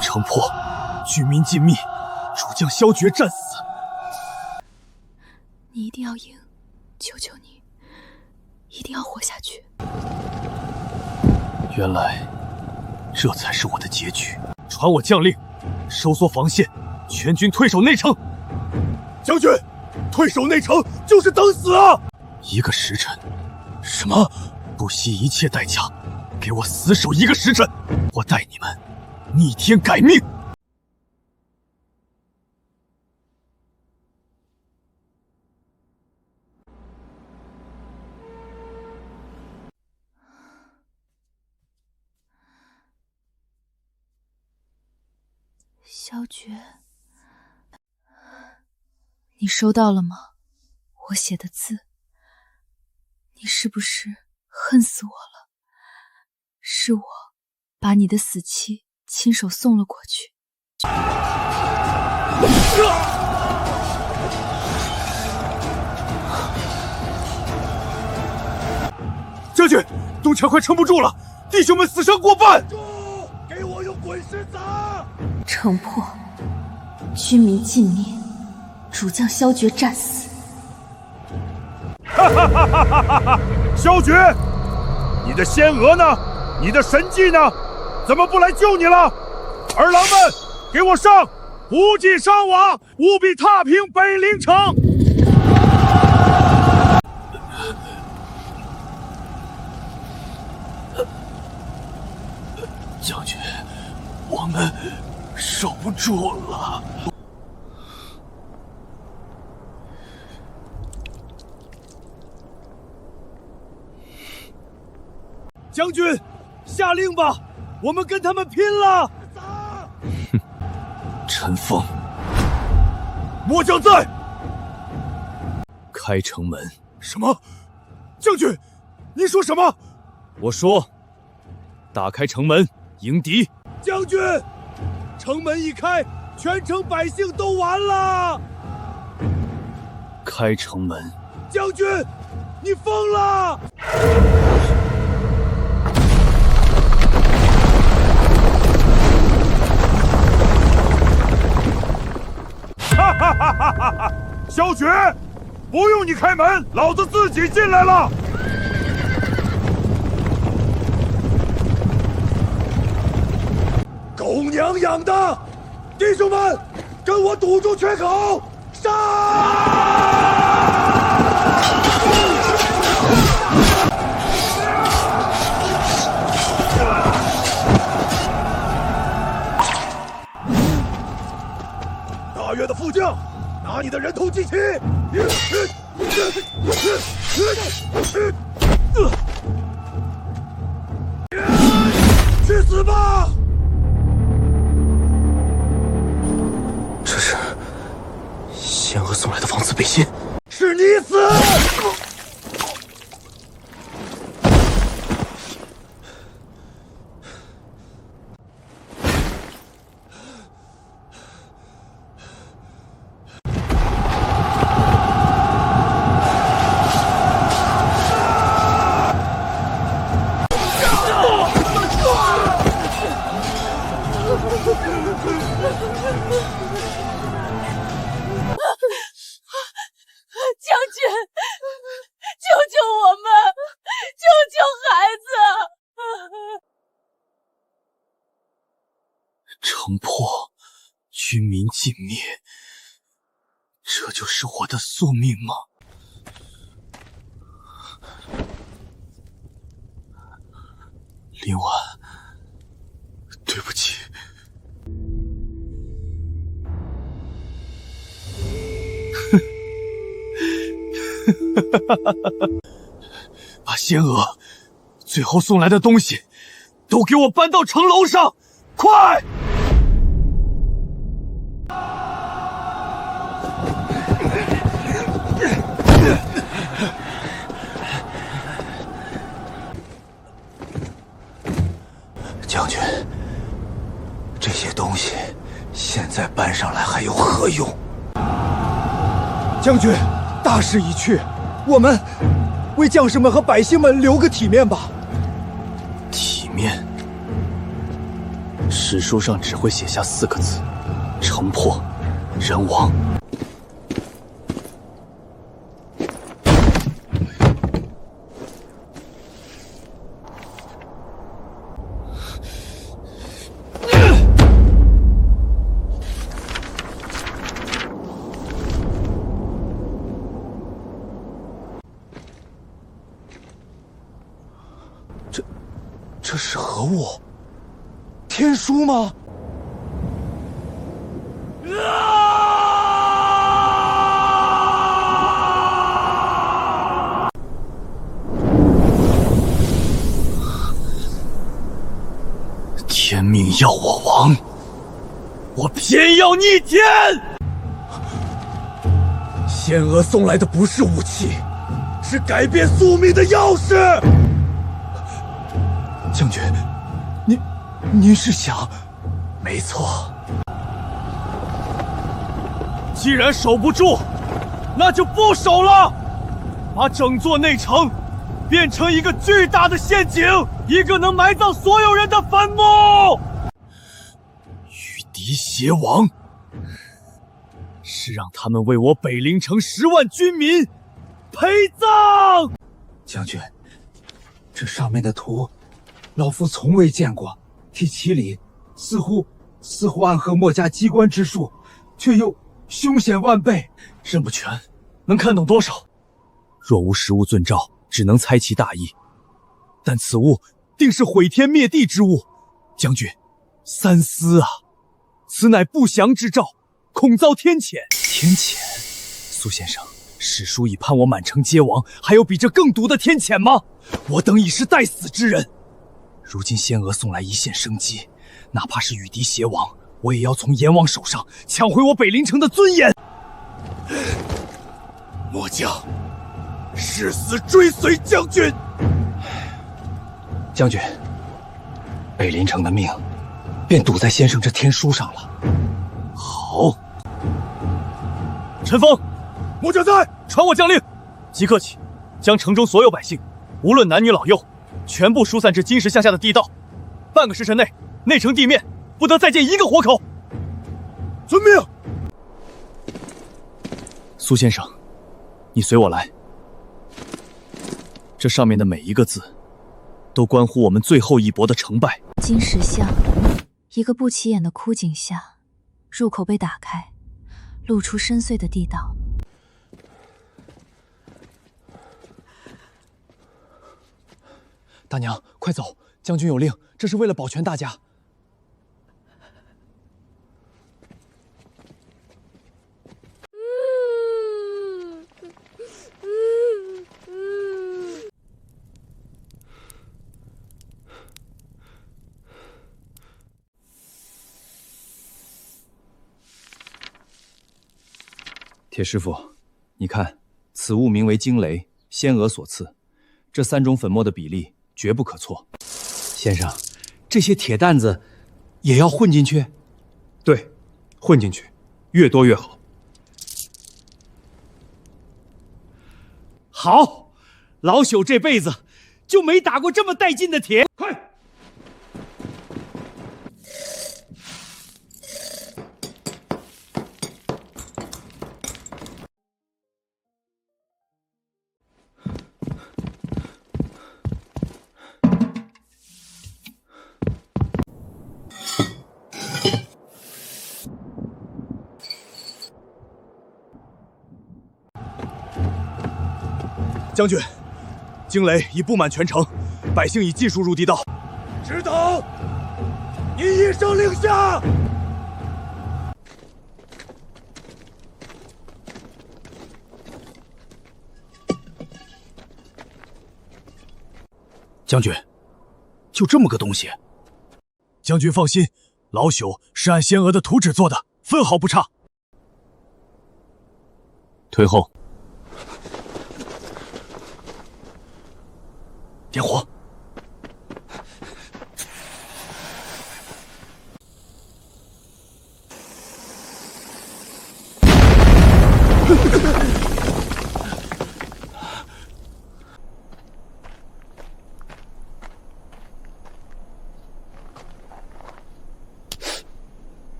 城破，军民尽灭，主将萧绝战死。你一定要赢，求求你，一定要活下去。原来，这才是我的结局。传我将令，收缩防线，全军退守内城。将军，退守内城就是等死啊！一个时辰。什么？不惜一切代价，给我死守一个时辰！我带你们逆天改命！萧绝，你收到了吗？我写的字，你是不是恨死我了？是我把你的死期亲手送了过去。将军，东墙快撑不住了，弟兄们死伤过半！给我用滚石砸！城破，军民尽灭，主将萧绝战死。哈哈哈哈哈哈！萧绝，你的仙娥呢？你的神迹呢？怎么不来救你了？儿郎们，给我上！无忌伤亡，务必踏平北陵城！将军，我们守不住了。将军，下令吧，我们跟他们拼了！哼，陈峰，末将在。开城门。什么？将军，您说什么？我说，打开城门，迎敌。将军，城门一开，全城百姓都完了。开城门。将军，你疯了！哈哈哈哈哈哈！萧绝，不用你开门，老子自己进来了。狗娘养的！弟兄们，跟我堵住缺口，杀！大岳的副将，拿你的人头祭旗！去死吧！这是仙娥送来的防刺背心，是你死！军民尽灭，这就是我的宿命吗？林婉，对不起。把仙娥最后送来的东西都给我搬到城楼上，快！将军，这些东西现在搬上来还有何用？将军，大势已去，我们为将士们和百姓们留个体面吧。体面？史书上只会写下4个字：城破人亡。这是何物？天书吗？天命要我亡，我偏要逆天！仙娥送来的不是武器，是改变宿命的钥匙。将军，您是想？没错。既然守不住，那就不守了，把整座内城变成一个巨大的陷阱，一个能埋葬所有人的坟墓。与敌偕亡，是让他们为我北陵城10万军民陪葬。将军，这上面的图，老夫从未见过。题其理，似乎暗合墨家机关之术，却又凶险万倍。认不全，能看懂多少？若无实物遵照，只能猜其大意。但此物定是毁天灭地之物，将军，三思啊！此乃不祥之兆，恐遭天谴。天谴？苏先生，史书已判我满城皆亡，还有比这更毒的天谴吗？我等已是待死之人。如今仙娥送来一线生机，哪怕是与敌偕亡，我也要从阎王手上抢回我北陵城的尊严。末将誓死追随将军。将军，北陵城的命便赌在先生这天书上了。好，陈峰，末将在，传我将令，即刻起，将城中所有百姓，无论男女老幼，全部疏散至金石向下的地道。半个时辰内，内城地面不得再见一个活口。遵命。苏先生，你随我来。这上面的每一个字，都关乎我们最后一搏的成败。金石巷，一个不起眼的枯井下，入口被打开，露出深邃的地道。大娘，快走！将军有令，这是为了保全大家。铁师傅，你看，此物名为惊雷，仙娥所赐。这3种粉末的比例绝不可错。先生，这些铁弹子也要混进去？对，混进去，越多越好。好，老朽这辈子就没打过这么带劲的铁。快！将军，惊雷已布满全城，百姓已尽数入地道。知道，你一声令下。将军，就这么个东西？将军放心，老朽是按仙娥的图纸做的，分毫不差。退后。点火！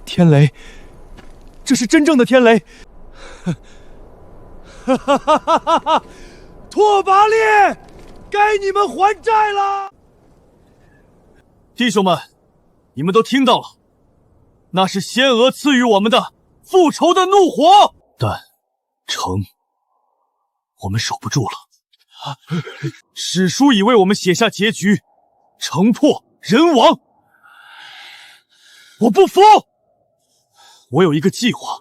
天雷，这是真正的天雷！哈哈哈哈哈哈！拓跋烈，该你们还债了！弟兄们，你们都听到了，那是仙娥赐予我们的复仇的怒火。但城，我们守不住了。史书已为我们写下结局，城破人亡。我不服！我有一个计划，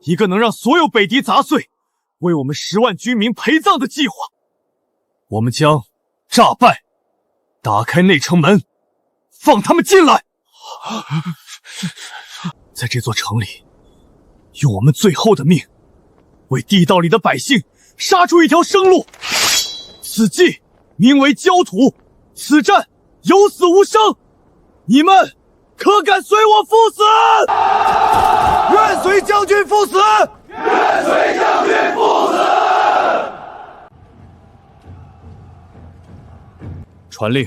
一个能让所有北狄杂碎为我们10万军民陪葬的计划。我们将诈败，打开内城门，放他们进来。在这座城里，用我们最后的命，为地道里的百姓杀出一条生路。此计名为焦土，此战有死无生。你们可敢随我赴死？愿随将军赴死！愿随将军赴死！传令，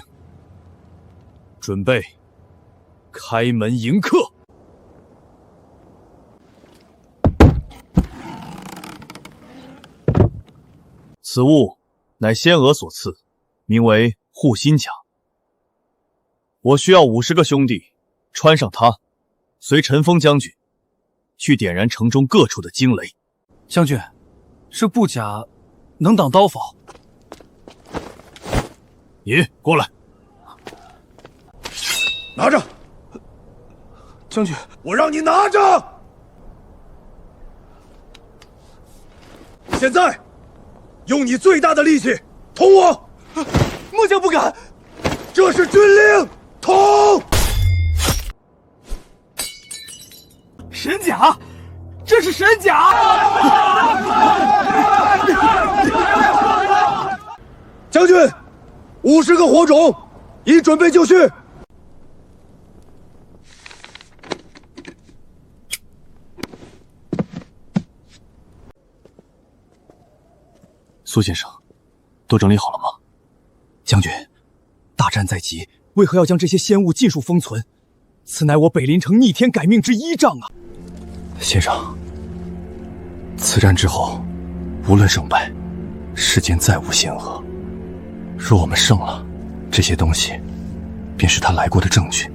准备开门迎客。此物乃仙娥所赐，名为护心甲。我需要50个兄弟穿上它，随陈封将军去点燃城中各处的惊雷。将军，这布甲能挡刀否？你过来，拿着。将军，我让你拿着。现在，用你最大的力气捅我！末将不敢。这是军令，捅！神甲，这是神甲！将军，50个火种，已准备就绪。苏先生，都整理好了吗？将军，大战在即，为何要将这些仙物尽数封存？此乃我北林城逆天改命之依仗啊！先生，此战之后，无论胜败，世间再无仙娥。若我们胜了，这些东西便是他来过的证据；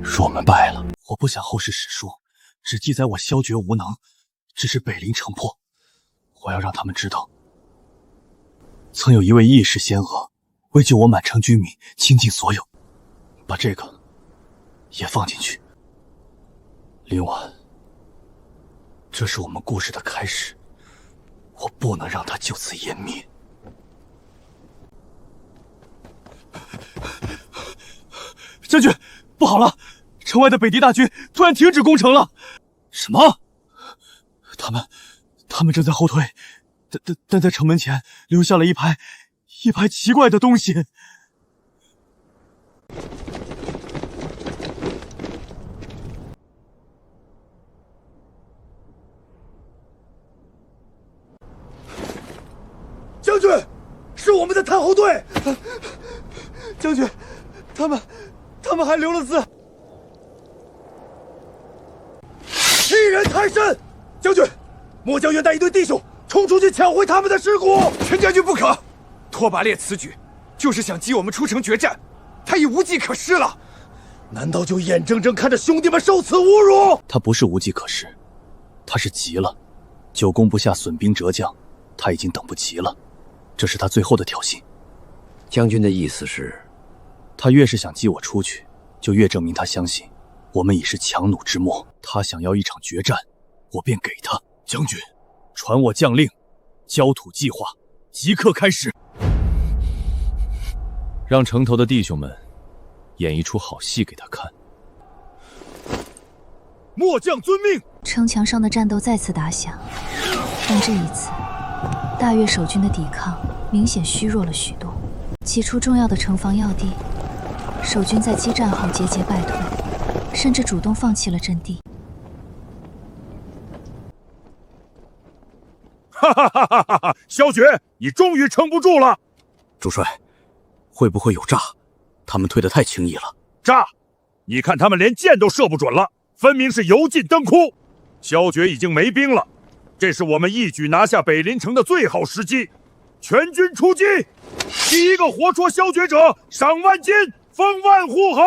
若我们败了，我不想后世史书只记载我萧绝无能，只是北林城破。我要让他们知道，曾有一位义士仙娥为救我满城居民，倾尽所有。把这个也放进去。林婉，这是我们故事的开始，我不能让它就此湮灭。将军，不好了！城外的北狄大军突然停止攻城了。什么？他们正在后退，但在城门前留下了一排奇怪的东西。将军，是我们的探后队。将军，他们还留了字。欺人太甚！将军，末将愿带一队弟兄冲出去抢回他们的尸骨。陈将军不可！拓跋烈此举就是想激我们出城决战，他已无计可施了。难道就眼睁睁看着兄弟们受此侮辱？他不是无计可施，他是急了，久攻不下，损兵折将，他已经等不及了，这是他最后的挑衅。将军的意思是，他越是想激我出去，就越证明他相信我们已是强弩之末。他想要一场决战，我便给他。将军，传我将令，焦土计划即刻开始。让城头的弟兄们演一出好戏给他看。末将遵命。城墙上的战斗再次打响，但这一次，大越守军的抵抗明显虚弱了许多。几处重要的城防要地，守军在激战后节节败退，甚至主动放弃了阵地。哈哈哈哈哈！萧决，你终于撑不住了。主帅，会不会有诈？他们退得太轻易了。诈？你看他们连箭都射不准了，分明是油尽灯枯。萧决已经没兵了，这是我们一举拿下北林城的最好时机。全军出击！第一个活捉萧决者，赏万金，封万户侯。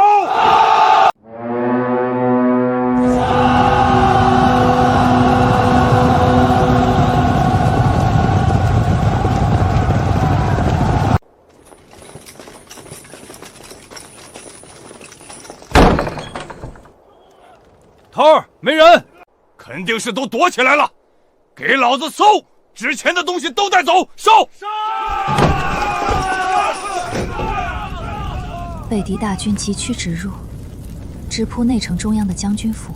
头儿，没人，肯定是都躲起来了。给老子搜！值钱的东西都带走，收！北狄大军急趋直入，直扑内城中央的将军府。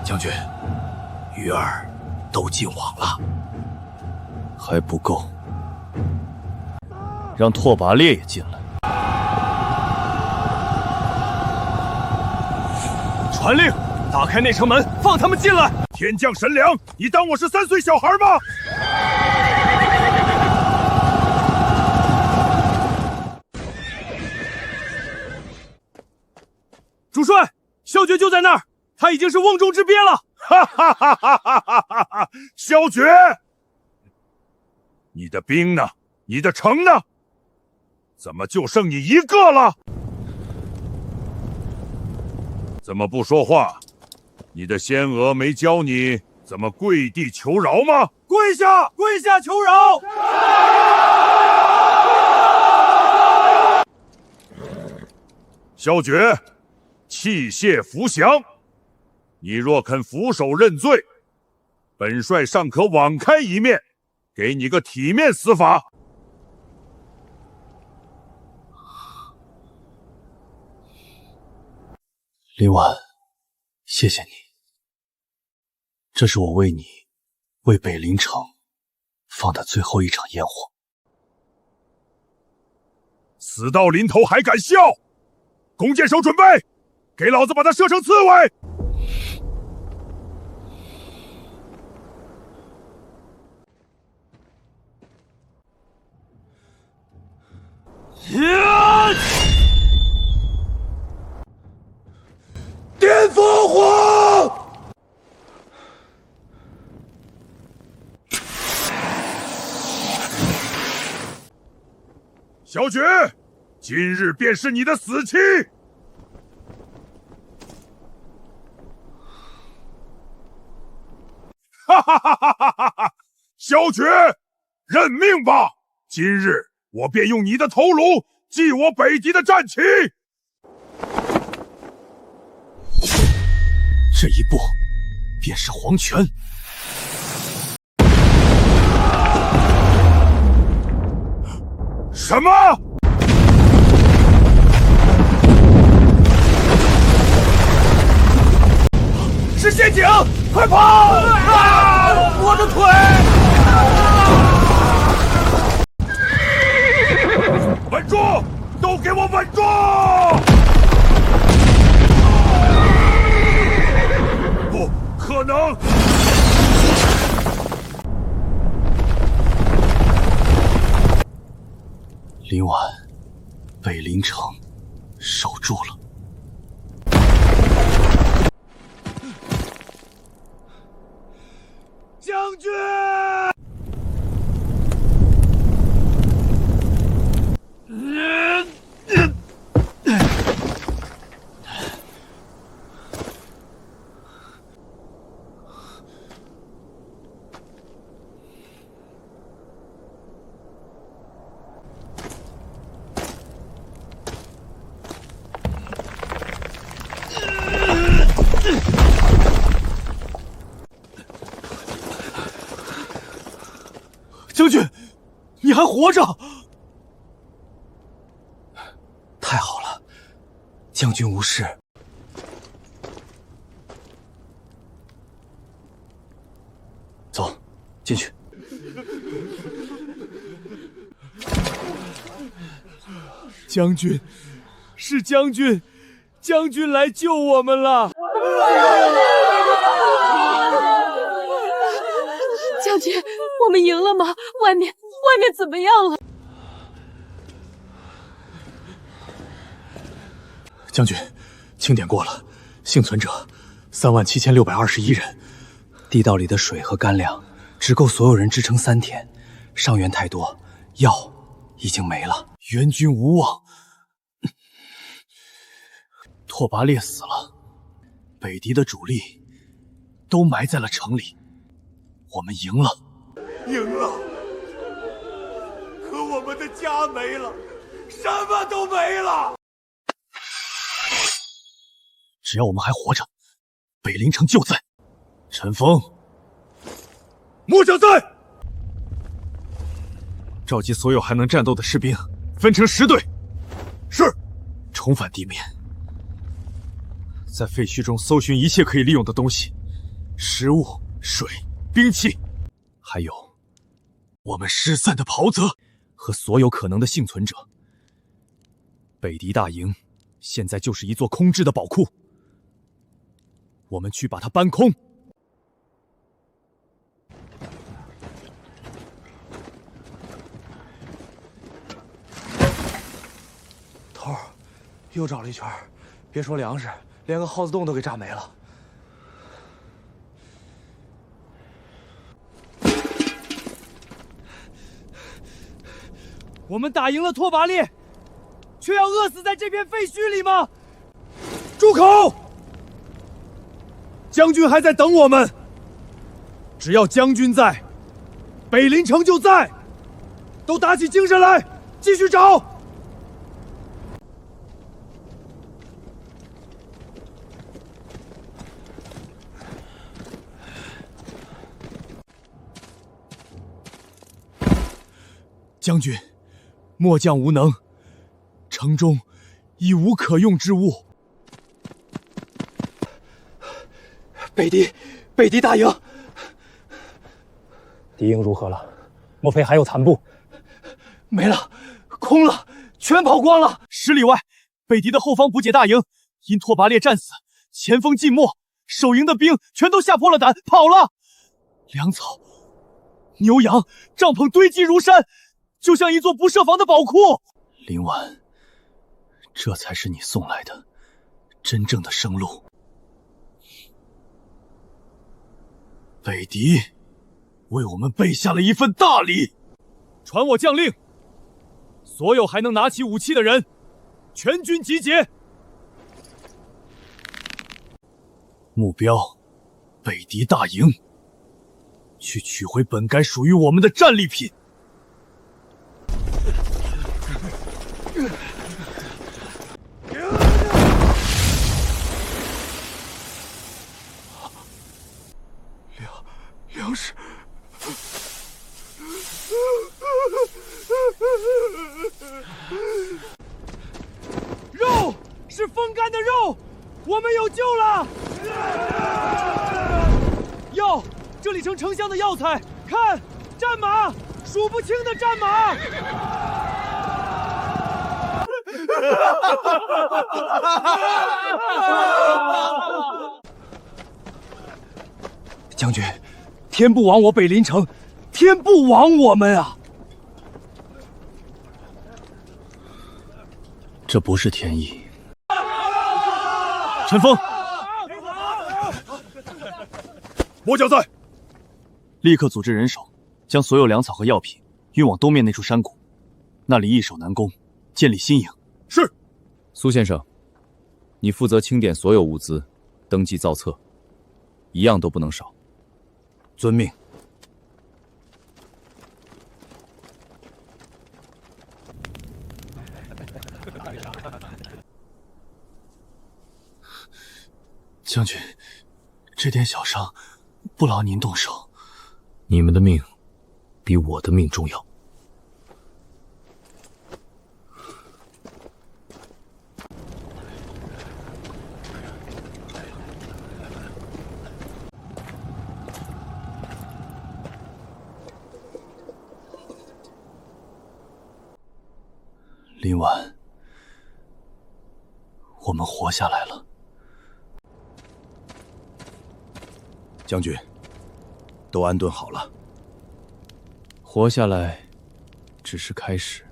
将军，鱼儿都进网了，还不够，让拓跋烈也进来。传令，打开内城门，放他们进来！天降神粮，你当我是3岁小孩吗？主帅，萧决就在那儿，他已经是瓮中之鳖了！哈哈哈哈哈哈哈！萧决，你的兵呢？你的城呢？怎么就剩你一个了？怎么不说话？你的仙娥没教你怎么跪地求饶吗？跪下，跪下求饶！萧决，弃械服降。你若肯俯首认罪，本帅尚可网开一面，给你个体面死法。林婉，谢谢你，这是我为你，为北林城放的最后一场烟火。死到临头还敢笑！弓箭手准备，给老子把他射成刺猬！点烽火！萧决，今日便是你的死期！哈哈哈哈哈哈！萧决，认命吧！今日我便用你的头颅祭我北狄的战旗。这一步，便是黄泉。什么？是陷阱！快跑！啊！我的腿！稳住！都给我稳住！不可能！林婉，北林城守住了。将军！还活着！太好了，将军无事。走，进去。将军，是将军，将军来救我们了！将军，我们赢了吗？外面怎么样了？将军，清点过了，幸存者37621人，地道里的水和干粮只够所有人支撑3天，伤员太多，药已经没了，援军无望。拓跋烈死了，北狄的主力都埋在了城里，我们赢了。赢了，可我们的家没了，什么都没了。只要我们还活着，北陵城就在。陈峰，末将在。召集所有还能战斗的士兵，分成10队。是。重返地面，在废墟中搜寻一切可以利用的东西，食物、水、兵器，还有我们失散的袍泽和所有可能的幸存者。北狄大营现在就是一座空置的宝库，我们去把它搬空。头儿，又找了一圈，别说粮食，连个耗子洞都给炸没了。我们打赢了拓跋烈，却要饿死在这片废墟里吗？住口！将军还在等我们。只要将军在，北陵城就在。都打起精神来，继续找。将军，末将无能，城中已无可用之物。北狄大营，敌营如何了？莫非还有残部？没了，空了，全跑光了。10里外，北狄的后方补给大营因拓跋烈战死，前锋尽没，守营的兵全都吓破了胆，跑了。粮草、牛羊、帐篷堆积如山，就像一座不设防的宝库。林婉，这才是你送来的真正的生路。北狄为我们备下了一份大礼，传我将令，所有还能拿起武器的人，全军集结。目标：北狄大营，去取回本该属于我们的战利品。粮食，肉是风干的肉，我们有救了！药，这里成丞相的药材，看，战马，数不清的战马。将军，天不亡我北陵城，天不亡我们啊！这不是天意。陈峰，末将在。立刻组织人手，将所有粮草和药品运往东面那处山谷，那里易守难攻，建立新营。是。苏先生，你负责清点所有物资，登记造册，一样都不能少。遵命。将军，这点小伤，不劳您动手。你们的命比我的命重要。林婉，我们活下来了。将军，都安顿好了。活下来只是开始。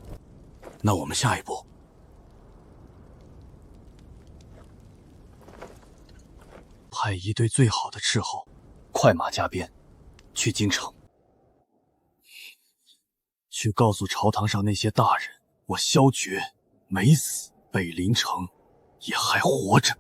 那我们下一步，派一队最好的斥候，快马加鞭，去京城，去告诉朝堂上那些大人，我萧决没死，北陵城也还活着。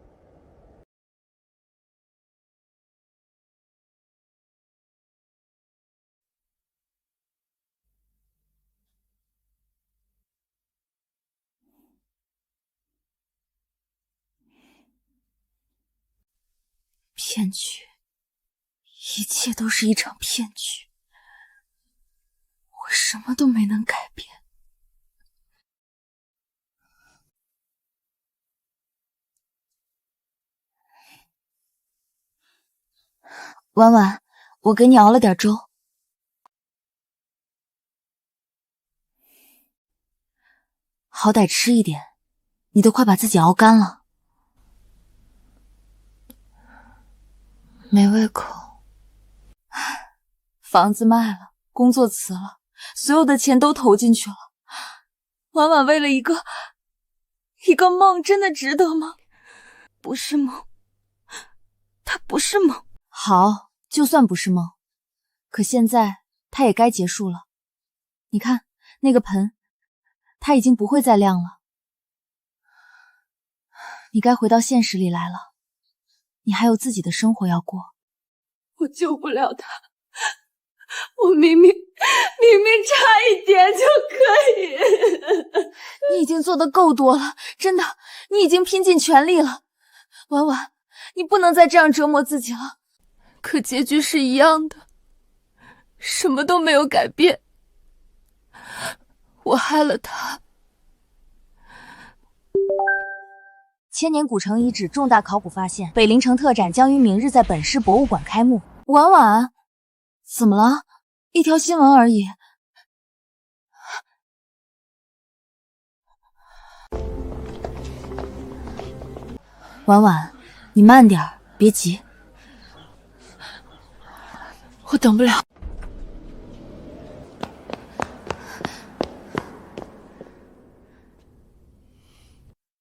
骗局，一切都是一场骗局。我什么都没能改变。婉婉，我给你熬了点粥，好歹吃一点，你都快把自己熬干了。没胃口。房子卖了，工作辞了，所有的钱都投进去了。婉婉为了一个梦，真的值得吗？不是梦，它不是梦。好，就算不是梦，可现在它也该结束了。你看那个盆，它已经不会再亮了。你该回到现实里来了，你还有自己的生活要过。我救不了他，我明明差一点就可以。你已经做得够多了，真的，你已经拼尽全力了。婉婉，你不能再这样折磨自己了。可结局是一样的，什么都没有改变。我害了他。千年古城遗址重大考古发现，北陵城特展将于明日在本市博物馆开幕。婉婉，怎么了？一条新闻而已。婉婉，你慢点儿，别急。我等不了。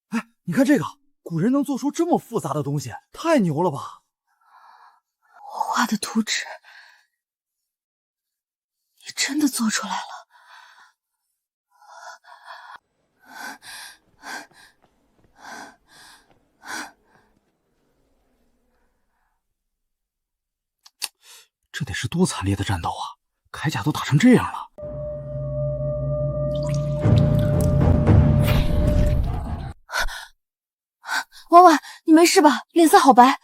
哎，你看这个，古人能做出这么复杂的东西，太牛了吧！我画的图纸，你真的做出来了。这得是多惨烈的战斗啊！铠甲都打成这样了。婉婉，你没事吧？脸色好白。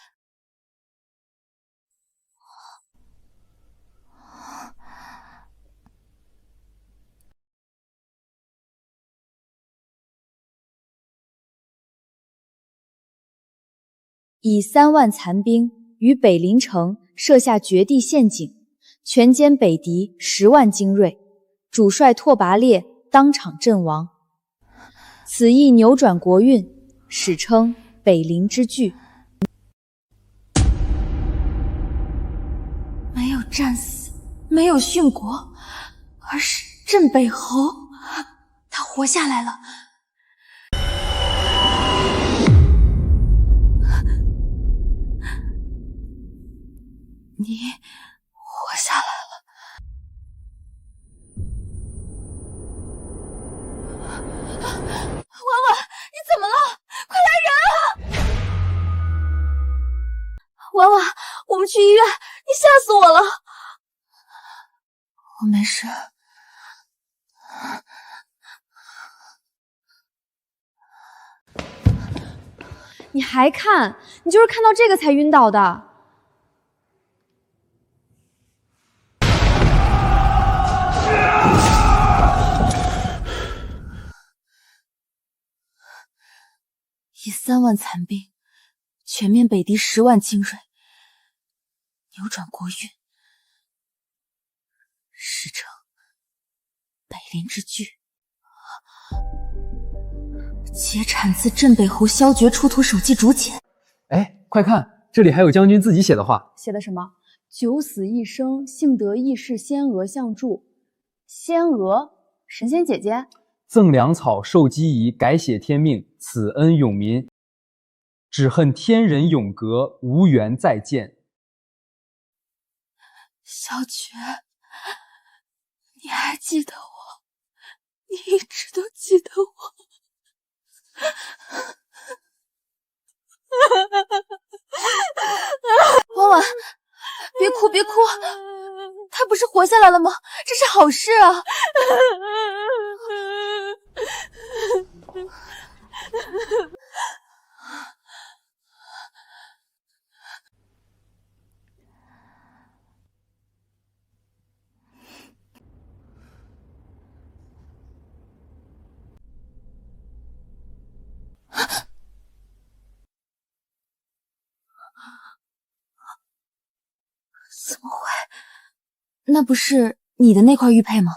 以3万残兵于北陵城设下绝地陷阱，全歼北敌10万精锐，主帅拓跋烈当场阵亡。此役扭转国运，史称北陵之巨。没有战死，没有殉国，而是镇北侯。他活下来了。你活下来了。婉婉，你怎么了？快来人啊！婉婉，我们去医院，你吓死我了。我没事。你还看？你就是看到这个才晕倒的。以3万残兵，全面北敌10万精锐，扭转国运，史称北陵之巨。皆产自镇北侯萧诀出土手记竹简。哎，快看，这里还有将军自己写的话。写的什么？九死一生，幸得义士仙娥相助。仙娥，神仙姐姐。赠粮草，受机宜，改写天命，此恩永民。只恨天人永隔，无缘再见。萧诀，你还记得我？你一直都记得我。婉婉，别哭别哭，他不是活下来了吗？这是好事啊！怎么会？那不是你的那块玉佩吗？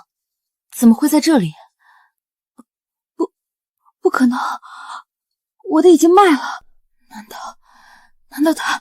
怎么会在这里？不可能，我的已经卖了。难道他？